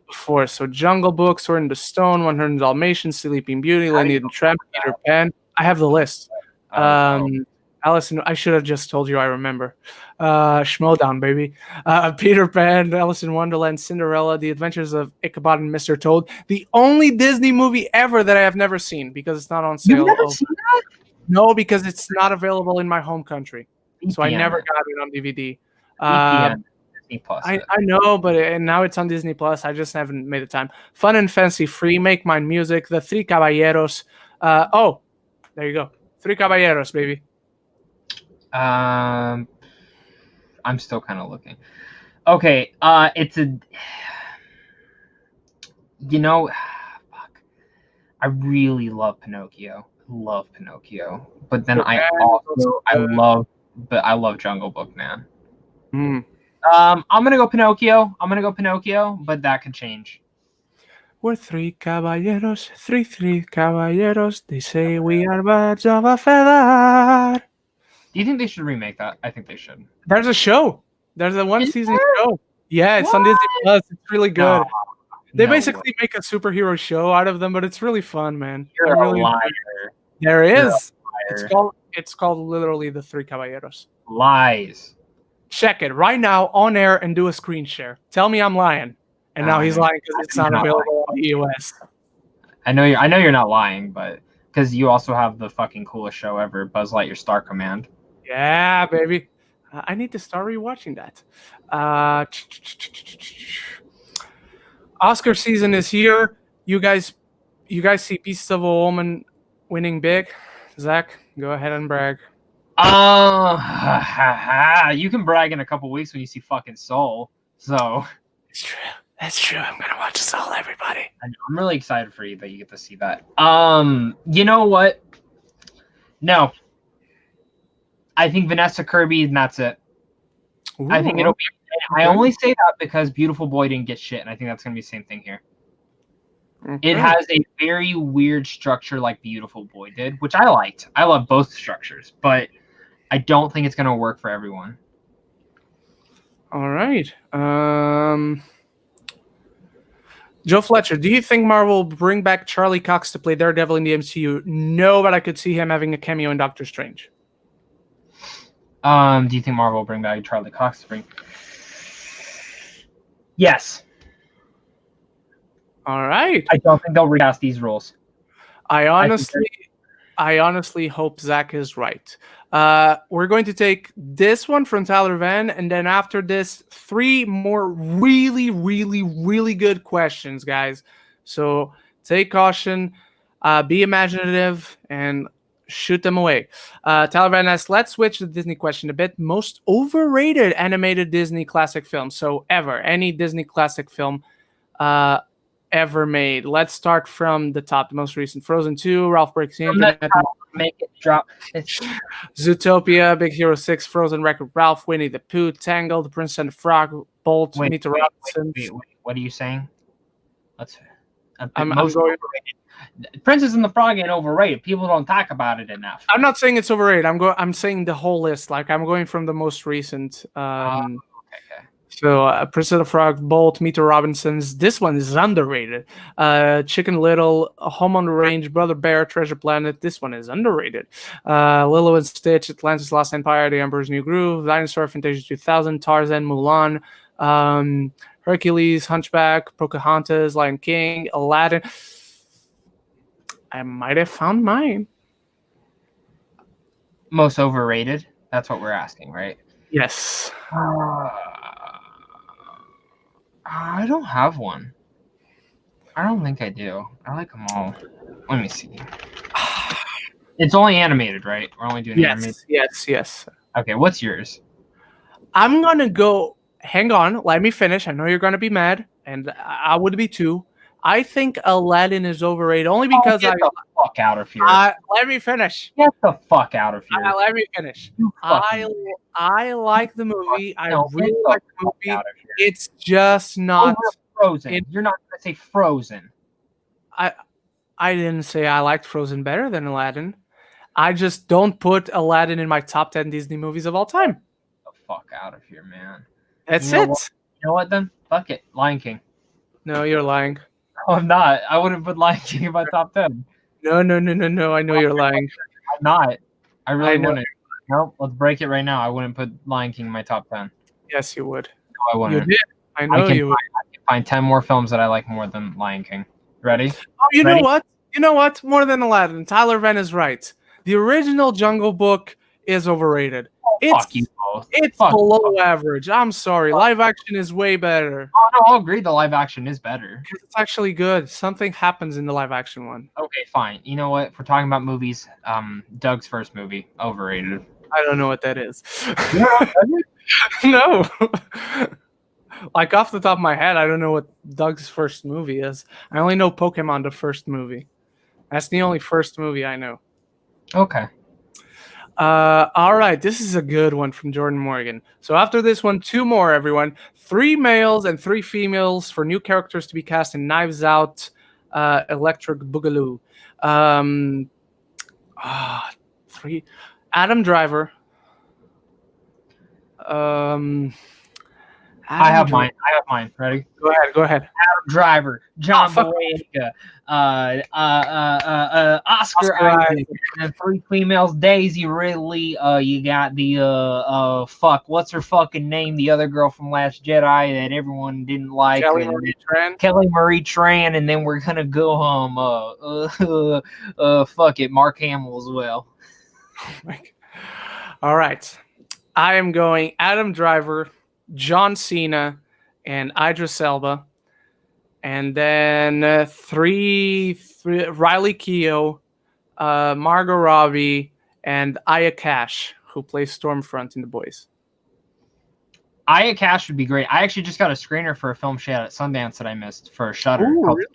Before, so Jungle Book, Sword in the Stone, 100 Dalmatians, Sleeping Beauty, Lady and the Tramp, Peter Pan. I have the list. Allison, I should have just told you. I remember. Schmodown, baby. Peter Pan, Alice in Wonderland, Cinderella, The Adventures of Ichabod and Mr. Toad. The only Disney movie ever that I have never seen because it's not on sale. You've never seen that? No, because it's not available in my home country. So I never got it on DVD. I know, but now it's on Disney Plus. I just haven't made the time. Fun and Fancy Free, Make Mine Music, The Three Caballeros. There you go. Three Caballeros, baby. I'm still kind of looking. Okay, it's a. You know, fuck. I really love Pinocchio. But then I love Jungle Book, man. I'm gonna go Pinocchio, but that could change. We're three caballeros, three caballeros. They say we are birds of a feather. Do you think they should remake that? I think they should. There's a show. There's a one-season show. Yeah, it's on Disney Plus. It's really good. They basically make a superhero show out of them, but it's really fun, man. You're a liar. There is. It's called literally The Three Caballeros. Lies. Check it right now on air and do a screen share. Tell me I'm lying. And now he's lying because it's not available on the US. I know you're not lying, but because you also have the fucking coolest show ever, Buzz Lightyear Star Command. Yeah, baby. I need to start rewatching that. Oscar season is here. You guys see Pieces of a Woman winning big? Zach, go ahead and brag. You can brag in a couple weeks when you see fucking Soul. So That's true. I'm gonna watch Soul, everybody. I'm really excited for you that you get to see that. You know what? No. I think Vanessa Kirby, and that's it. Ooh. I think it'll be. I only say that because Beautiful Boy didn't get shit, and I think that's gonna be the same thing here. Okay. It has a very weird structure like Beautiful Boy did, which I liked. I love both structures, but I don't think it's gonna work for everyone. All right. Joe Fletcher, do you think Marvel will bring back Charlie Cox to play Daredevil in the MCU? No, but I could see him having a cameo in Doctor Strange. Do you think Marvel will bring back Charlie Cox to bring? Yes. All right. I don't think they'll recast these roles. I honestly hope Zach is right. We're going to take this one from Tyler Van, and then after this, 3 more really, really, really good questions, guys. So take caution, be imaginative, and shoot them away. Tyler Van asks, let's switch the Disney question a bit. Most overrated animated Disney classic film. So ever, any Disney classic film ever made. Let's start from the top. The most recent, Frozen 2, Ralph Breaks the Internet. Make it drop. Zootopia, Big Hero 6, Frozen Wreck-It Ralph, Winnie the Pooh, Tangled, The Princess and the Frog, Bolt, Meet the Robinsons. Wait, what are you saying? I'm going. Princess and the Frog ain't overrated. People don't talk about it enough. I'm not saying it's overrated. I'm saying the whole list. Like I'm going from the most recent. Okay. So, Princess and the Frog, Bolt, Meet the Robinsons. This one is underrated. Chicken Little, Home on the Range, Brother Bear, Treasure Planet. This one is underrated. Lilo and Stitch, Atlantis Lost Empire, The Emperor's New Groove, Dinosaur, Fantasia 2000, Tarzan, Mulan, Hercules, Hunchback, Pocahontas, Lion King, Aladdin. I might have found mine. Most overrated? That's what we're asking, right? Yes. I don't have one. I don't think I do. I like them all. Let me see. It's only animated, right? We're only doing animated? Yes. Okay, what's yours? I'm going to go... Hang on. Let me finish. I know you're going to be mad, and I would be too. I think Aladdin is overrated only because get the fuck out of here. Let me finish. Get the fuck out of here. Let me finish. I like the movie. I really like the movie. It's just not Frozen. You're not going to say Frozen. I didn't say I liked Frozen better than Aladdin. I just don't put Aladdin in my top 10 Disney movies of all time. Get the fuck out of here, man. That's You it. know what then? Fuck it. Lion King. No, you're lying. No, I'm not. I wouldn't put Lion King in my top 10. No. I know you're lying. I'm not. I really wouldn't. No, let's break it right now. I wouldn't put Lion King in my top 10. Yes, you would. No, I wouldn't. You did. I know you would. I can find 10 more films that I like more than Lion King. Ready? Oh, you know what? You know what? More than Aladdin. Tyler Venn is right. The original Jungle Book is overrated. Fuck you both. It's below average. I'm sorry. Live action is way better. Oh, no, I'll agree the live action is better. It's actually good. Something happens in the live action one. Okay, fine. You know what? If we're talking about movies, Doug's first movie, overrated. I don't know what that is. No. Like off the top of my head, I don't know what Doug's first movie is. I only know Pokemon, the first movie. That's the only first movie I know. Okay. All right, this is a good one from Jordan Morgan. So after this one, 2 more, everyone. 3 males and 3 females for new characters to be cast in Knives Out, Electric Boogaloo. 3. Adam Driver. I have mine. Ready? Go ahead. Adam Driver, John Boyega, Oscar Isaac, and 3 females. Daisy Ridley. You got the what's her fucking name? The other girl from Last Jedi that everyone didn't like. Kelly Marie Tran, and then we're gonna go fuck it, Mark Hamill as well. All right, I am going Adam Driver, John Cena, and Idris Elba. And then 3 Riley Keough, Margot Robbie, and Aya Cash, who plays Stormfront in The Boys. Aya Cash would be great. I actually just got a screener for a film she had at Sundance that I missed for Shudder. Ooh, really?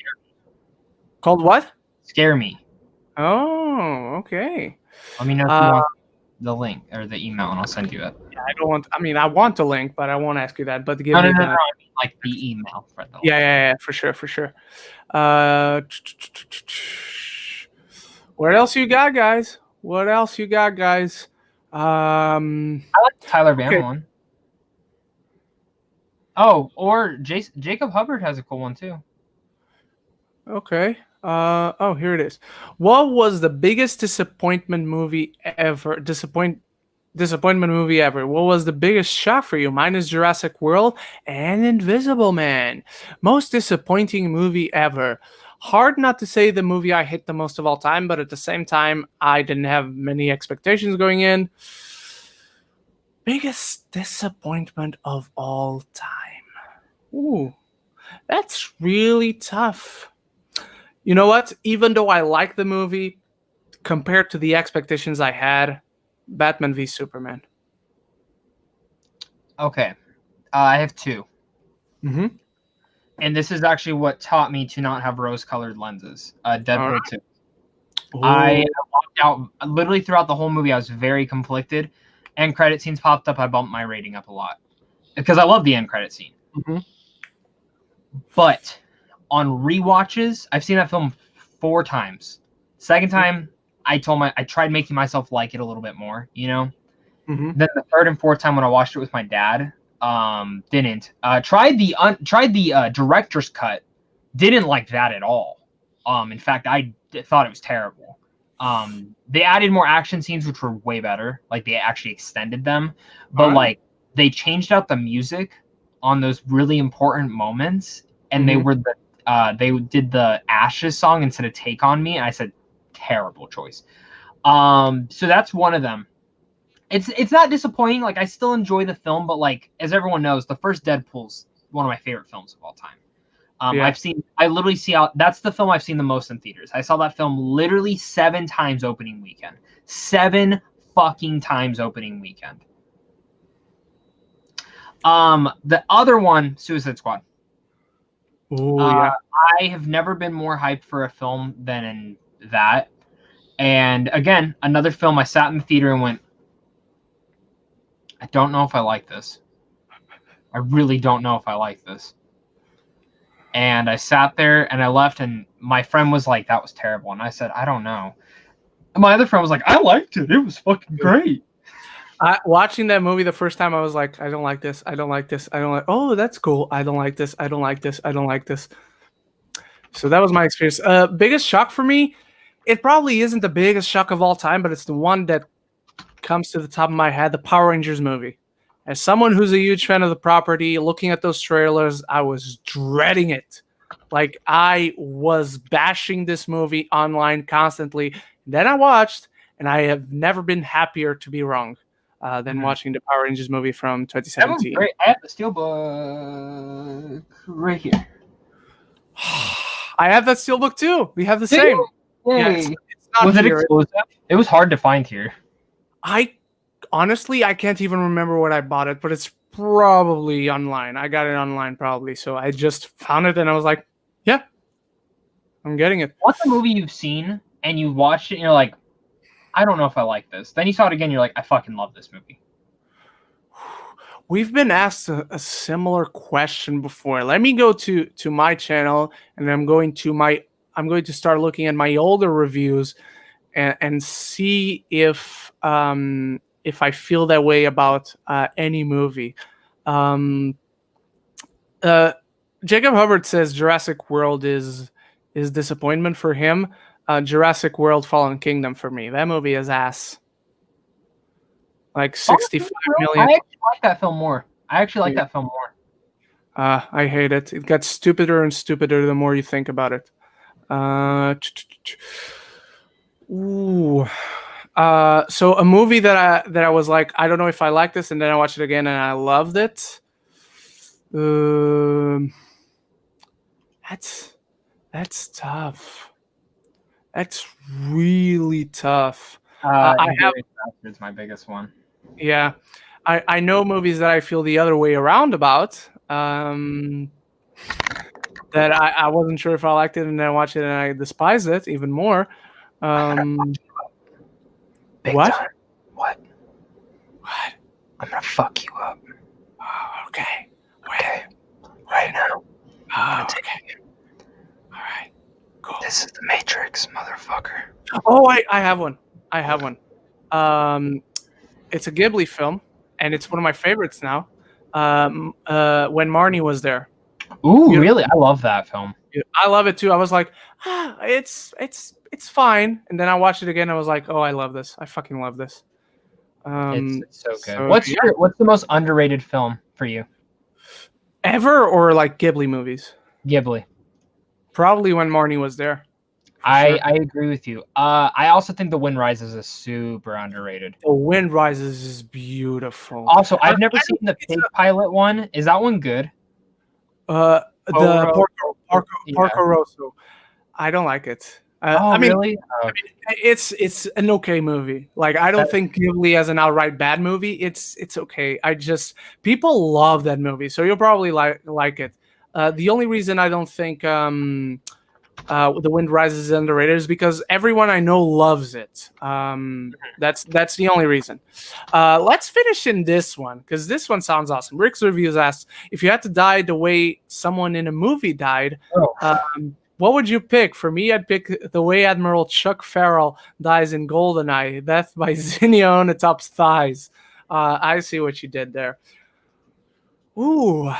Called what? Scare Me. Oh, okay. Let me know if you want the link or the email, and I'll send you it. Yeah, I want the link, but I won't ask you that. But give no, me I mean, like the email for the yeah, for sure. What else you got, guys? I like the Tyler Van one. Oh, or Jacob Hubbard has a cool one too. Okay. Here it is. What was the biggest disappointment movie ever? Disappointment movie ever. What was the biggest shock for you? Mine is Jurassic World and Invisible Man. Most disappointing movie ever. Hard not to say the movie I hate the most of all time, but at the same time, I didn't have many expectations going in. Biggest disappointment of all time. Ooh, that's really tough. You know what? Even though I like the movie, compared to the expectations I had, Batman v Superman. Okay. I have 2. Mm-hmm. And this is actually what taught me to not have rose-colored lenses. Deadpool 2. Ooh. I walked out literally throughout the whole movie. I was very conflicted. End credit scenes popped up. I bumped my rating up a lot because I love the end credit scene. Mm-hmm. But on rewatches, I've seen that film 4 times. Second time, I tried making myself like it a little bit more, you know. Mm-hmm. Then the 3rd and 4th time when I watched it with my dad, didn't. Tried the director's cut, didn't like that at all. In fact, I thought it was terrible. They added more action scenes, which were way better. Like they actually extended them, but like they changed out the music on those really important moments, and they did the Ashes song instead of Take on Me. And I said, terrible choice. So that's one of them. It's not disappointing. Like, I still enjoy the film, but like, as everyone knows, the first Deadpool's one of my favorite films of all time. That's the film I've seen the most in theaters. I saw that film literally 7 times opening weekend. 7 fucking times opening weekend. The other one, Suicide Squad. Oh yeah. I have never been more hyped for a film than in that. And again, another film I sat in the theater and went, I don't know if I like this. I really don't know if I like this. And I sat there and I left, and my friend was like, that was terrible. And I said, I don't know. And my other friend was like, I liked it. It was fucking great. Watching that movie the first time, I was like, I don't like this. I don't like this. I don't like. Oh, that's cool. I don't like this. I don't like this. I don't like this. So that was my experience. Biggest shock for me, it probably isn't the biggest shock of all time, but it's the one that comes to the top of my head, the Power Rangers movie. As someone who's a huge fan of the property, looking at those trailers, I was dreading it. Like, I was bashing this movie online constantly. Then I watched, and I have never been happier to be wrong than watching the Power Rangers movie from 2017. Great. I have the steelbook right here. I have that steelbook too. We have the same. Yeah, it's not was here. It exclusive? It was hard to find here. Honestly, I can't even remember what I bought it, but it's probably online. I got it online probably. So I just found it and I was like, yeah, I'm getting it. What's a movie you've seen and you watched it and you're like, I don't know if I like this. Then you saw it again, you're like, I fucking love this movie. We've been asked a similar question before. Let me go to my channel, and I'm going to start looking at my older reviews and see if I feel that way about any movie. Jacob Hubbard says Jurassic World is disappointment for him. Jurassic World Fallen Kingdom for me. That movie is ass. Like 65 million. I actually like that film more. That film more. I hate it. It gets stupider and stupider the more you think about it. So a movie that I was like, I don't know if I like this, and then I watched it again and I loved it. That's tough. That's really tough. It's my biggest one. Yeah, I know movies that I feel the other way around about. That I wasn't sure if I liked it, and then I watched it and I despise it even more. What? What? What? I'm gonna fuck you up. Oh, okay. Okay. Right now. Oh, okay. All right. Cool. This is the Matrix, motherfucker. Oh, I have one. It's a Ghibli film, and it's one of my favorites now. When Marnie was there. Ooh, really? I love that film. I love it too. I was like, it's fine, and then I watched it again. And I was like, oh, I love this. I fucking love this. It's so good. What's the most underrated film for you? Ever, or like Ghibli movies? Ghibli. Probably When Marnie Was There. I agree with you. I also think The Wind Rises is super underrated. The Wind Rises is beautiful. Also, I've never seen the Pig Pilot one. Is that one good? Porco Rosso. I don't like it. Really? I mean, it's an okay movie. Like, I don't think Ghibli has an outright bad movie. It's okay. People love that movie, so you'll probably like it. The only reason I don't think The Wind Rises is underrated is because everyone I know loves it. That's the only reason. Let's finish in this one, because this one sounds awesome. Rick's Reviews asks, if you had to die the way someone in a movie died, what would you pick? For me, I'd pick the way Admiral Chuck Farrell dies in GoldenEye, death by Zinnia on the top's thighs. I see what you did there. Ooh.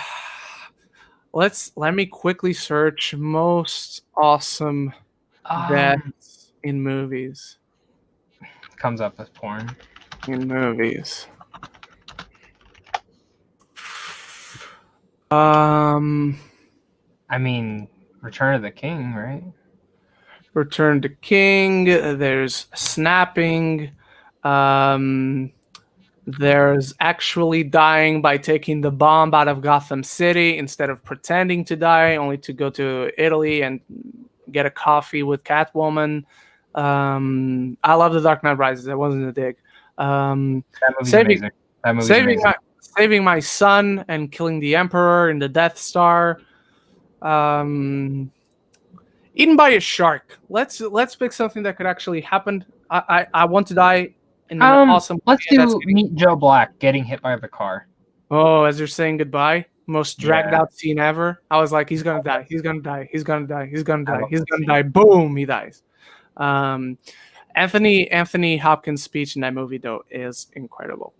Let me quickly search most awesome deaths in movies. Comes up as porn. In movies. I mean, Return of the King, right? Return to King. There's Snapping. There's actually dying by taking the bomb out of Gotham City instead of pretending to die, only to go to Italy and get a coffee with Catwoman. I love The Dark Knight Rises. That wasn't a dig. That movie's amazing. That movie's amazing. Saving my son and killing the Emperor in the Death Star. Eaten by a shark. Let's pick something that could actually happen. I want to die in an awesome. Let's do Meet Joe Black getting hit by the car. Oh, as you're saying goodbye, most dragged out scene ever. I was like, he's gonna die. He's gonna die. He's gonna die. He's gonna die. He's gonna die. Boom, he dies. Anthony Hopkins' speech in that movie though is incredible.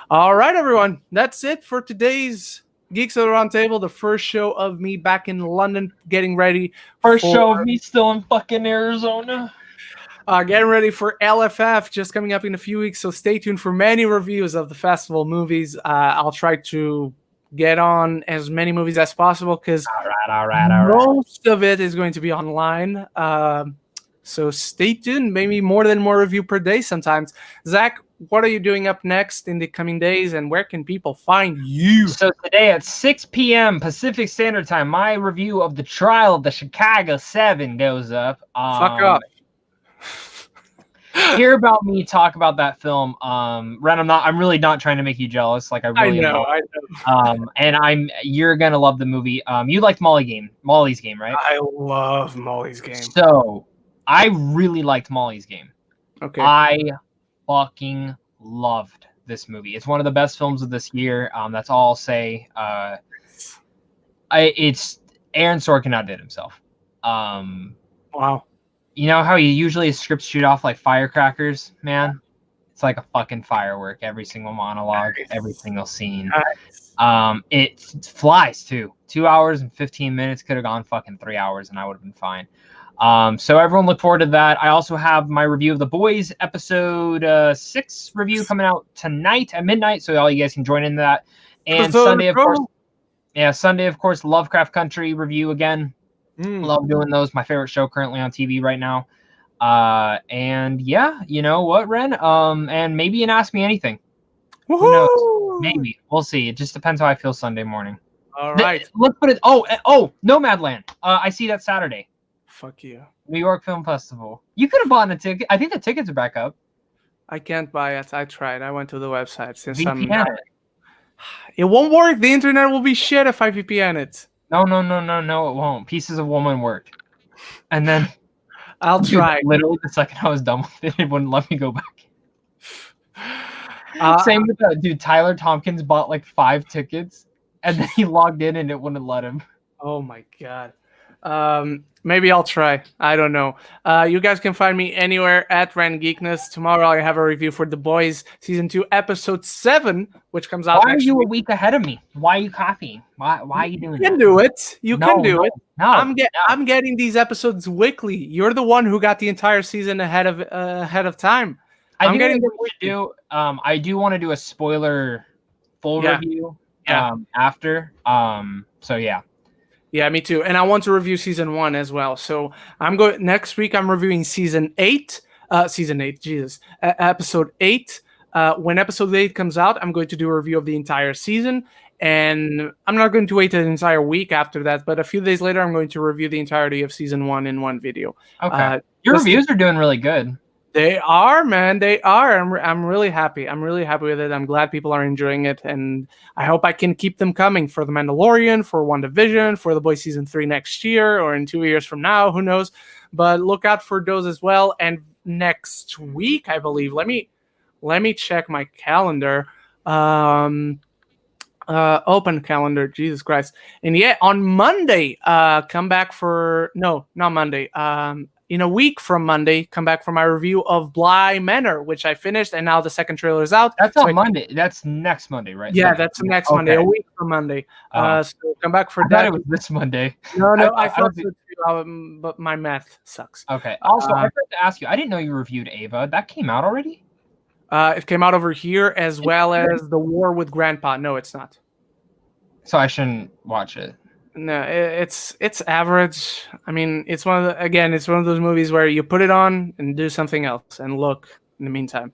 All right, everyone, that's it for today's Geeks at the Roundtable, the first show of me back in London, getting ready. First show of me still in fucking Arizona. Getting ready for LFF, just coming up in a few weeks, so stay tuned for many reviews of the festival movies. I'll try to get on as many movies as possible, because most of it is going to be online. So stay tuned, maybe more review per day sometimes. Zach, what are you doing up next in the coming days, and where can people find you? So today at 6 p.m. Pacific Standard Time, my review of The Trial of the Chicago 7 goes up. Fuck off. Hear about me talk about that film. Ren, I'm really not trying to make you jealous. Like I know. And you're gonna love the movie. You liked Molly's Game, right? I love Molly's Game. So I really liked Molly's Game. Okay. I fucking loved this movie. It's one of the best films of this year. That's all I'll say. It's Aaron Sorkin outdid himself. Wow. You know how you usually scripts shoot off like firecrackers, man? It's like a fucking firework. Every single monologue, every single scene. It flies too. 2 hours and 15 minutes. Could have gone fucking 3 hours and I would have been fine. So everyone look forward to that. I also have my review of The Boys episode 6 review coming out tonight at midnight, so all you guys can join in that. And Sunday, of course, Lovecraft Country review again. Love doing those. My favorite show currently on TV right now. And yeah, you know what, Ren? And maybe an Ask Me Anything. Woo-hoo! Who knows? Maybe. We'll see. It just depends how I feel Sunday morning. All right. Let's put it. Oh, Nomadland. I see that Saturday. Fuck you. New York Film Festival. You could have bought a ticket. I think the tickets are back up. I can't buy it. I tried. I went to the website. Since it won't work. The internet will be shit if I VPN it. No, it won't. Pieces of Woman worked. And then I'll try. Literally the second I was done with it, it wouldn't let me go back. Same with that dude. Tyler Tompkins bought like 5 tickets and then he logged in and it wouldn't let him. Oh my god. Maybe I'll try. I don't know. You guys can find me anywhere at Ren Geekness. Tomorrow I have a review for The Boys Season 2, Episode 7, which comes out next week. Why are you a week ahead of me? Why are you copying? Why are you doing that? You can do it. You can do it. No, I'm getting these episodes weekly. You're the one who got the entire season ahead of time. I do want to do a spoiler full review after. So yeah. Yeah, me too. And I want to review season 1 as well. So next week. I'm reviewing season 8. Episode 8. When episode 8 comes out, I'm going to do a review of the entire season. And I'm not going to wait an entire week after that, but a few days later, I'm going to review the entirety of season 1 in one video. Okay. Your reviews are doing really good. They are, man. They are. I'm really happy. I'm really happy with it. I'm glad people are enjoying it, and I hope I can keep them coming for The Mandalorian, for WandaVision, for The Boys Season 3 next year, or in 2 years from now. Who knows? But look out for those as well. And next week, I believe. Let me check my calendar. Open calendar. Jesus Christ. And yeah, on Monday, come back for not Monday. In a week from Monday, come back for my review of Bly Manor, which I finished, and now the second trailer is out. That's on Monday. That's next Monday, right? Yeah, that's next Monday, a week from Monday. So come back for that. I thought it was this Monday. No, I thought so too, but my math sucks. Okay. Also, I forgot to ask you, I didn't know you reviewed Ava. That came out already? It came out over here, as well as The War with Grandpa. No, it's not. So I shouldn't watch it. No, it's average. I mean, it's one of those movies where you put it on and do something else and look in the meantime.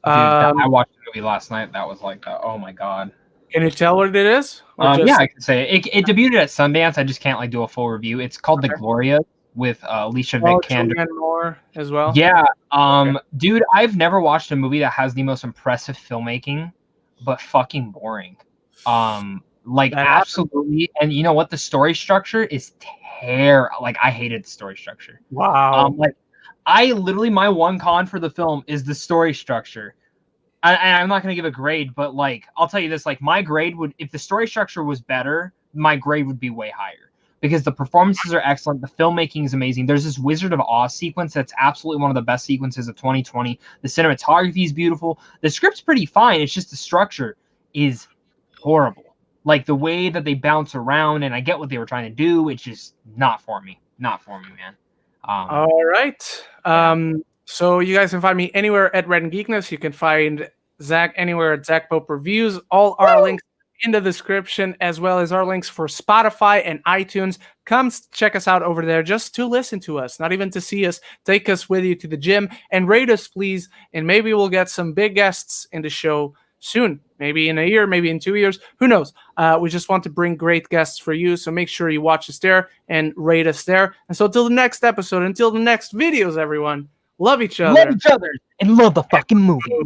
Dude, I watched the movie last night. That was like, oh my god. Can you tell what it is? Yeah, I can say it debuted at Sundance. I just can't like do a full review. It's called The Gloria with Alicia Vikander. More as well. Yeah, dude, I've never watched a movie that has the most impressive filmmaking, but fucking boring. Like that absolutely. Happened. And you know what? The story structure is terrible. Like I hated the story structure. Wow. Like I literally, my one con for the film is the story structure. And I'm not going to give a grade, but like, I'll tell you this, like my grade would, if the story structure was better, my grade would be way higher because the performances are excellent. The filmmaking is amazing. There's this Wizard of Oz sequence that's absolutely one of the best sequences of 2020. The cinematography is beautiful. The script's pretty fine. It's just the structure is horrible. Like the way that they bounce around, and I get what they were trying to do. It's just not for me. Not for me, man. All right. So you guys can find me anywhere at Ren Geekness. You can find Zach anywhere at Zach Pope Reviews. All our links in the description, as well as our links for Spotify and iTunes. Come check us out over there just to listen to us, not even to see us. Take us with you to the gym and rate us, please. And maybe we'll get some big guests in the show soon. Maybe in a year, maybe in 2 years. Who knows? We just want to bring great guests for you. So make sure you watch us there and rate us there. And so until the next episode, until the next videos, everyone, love each other. Love each other and love the fucking movie.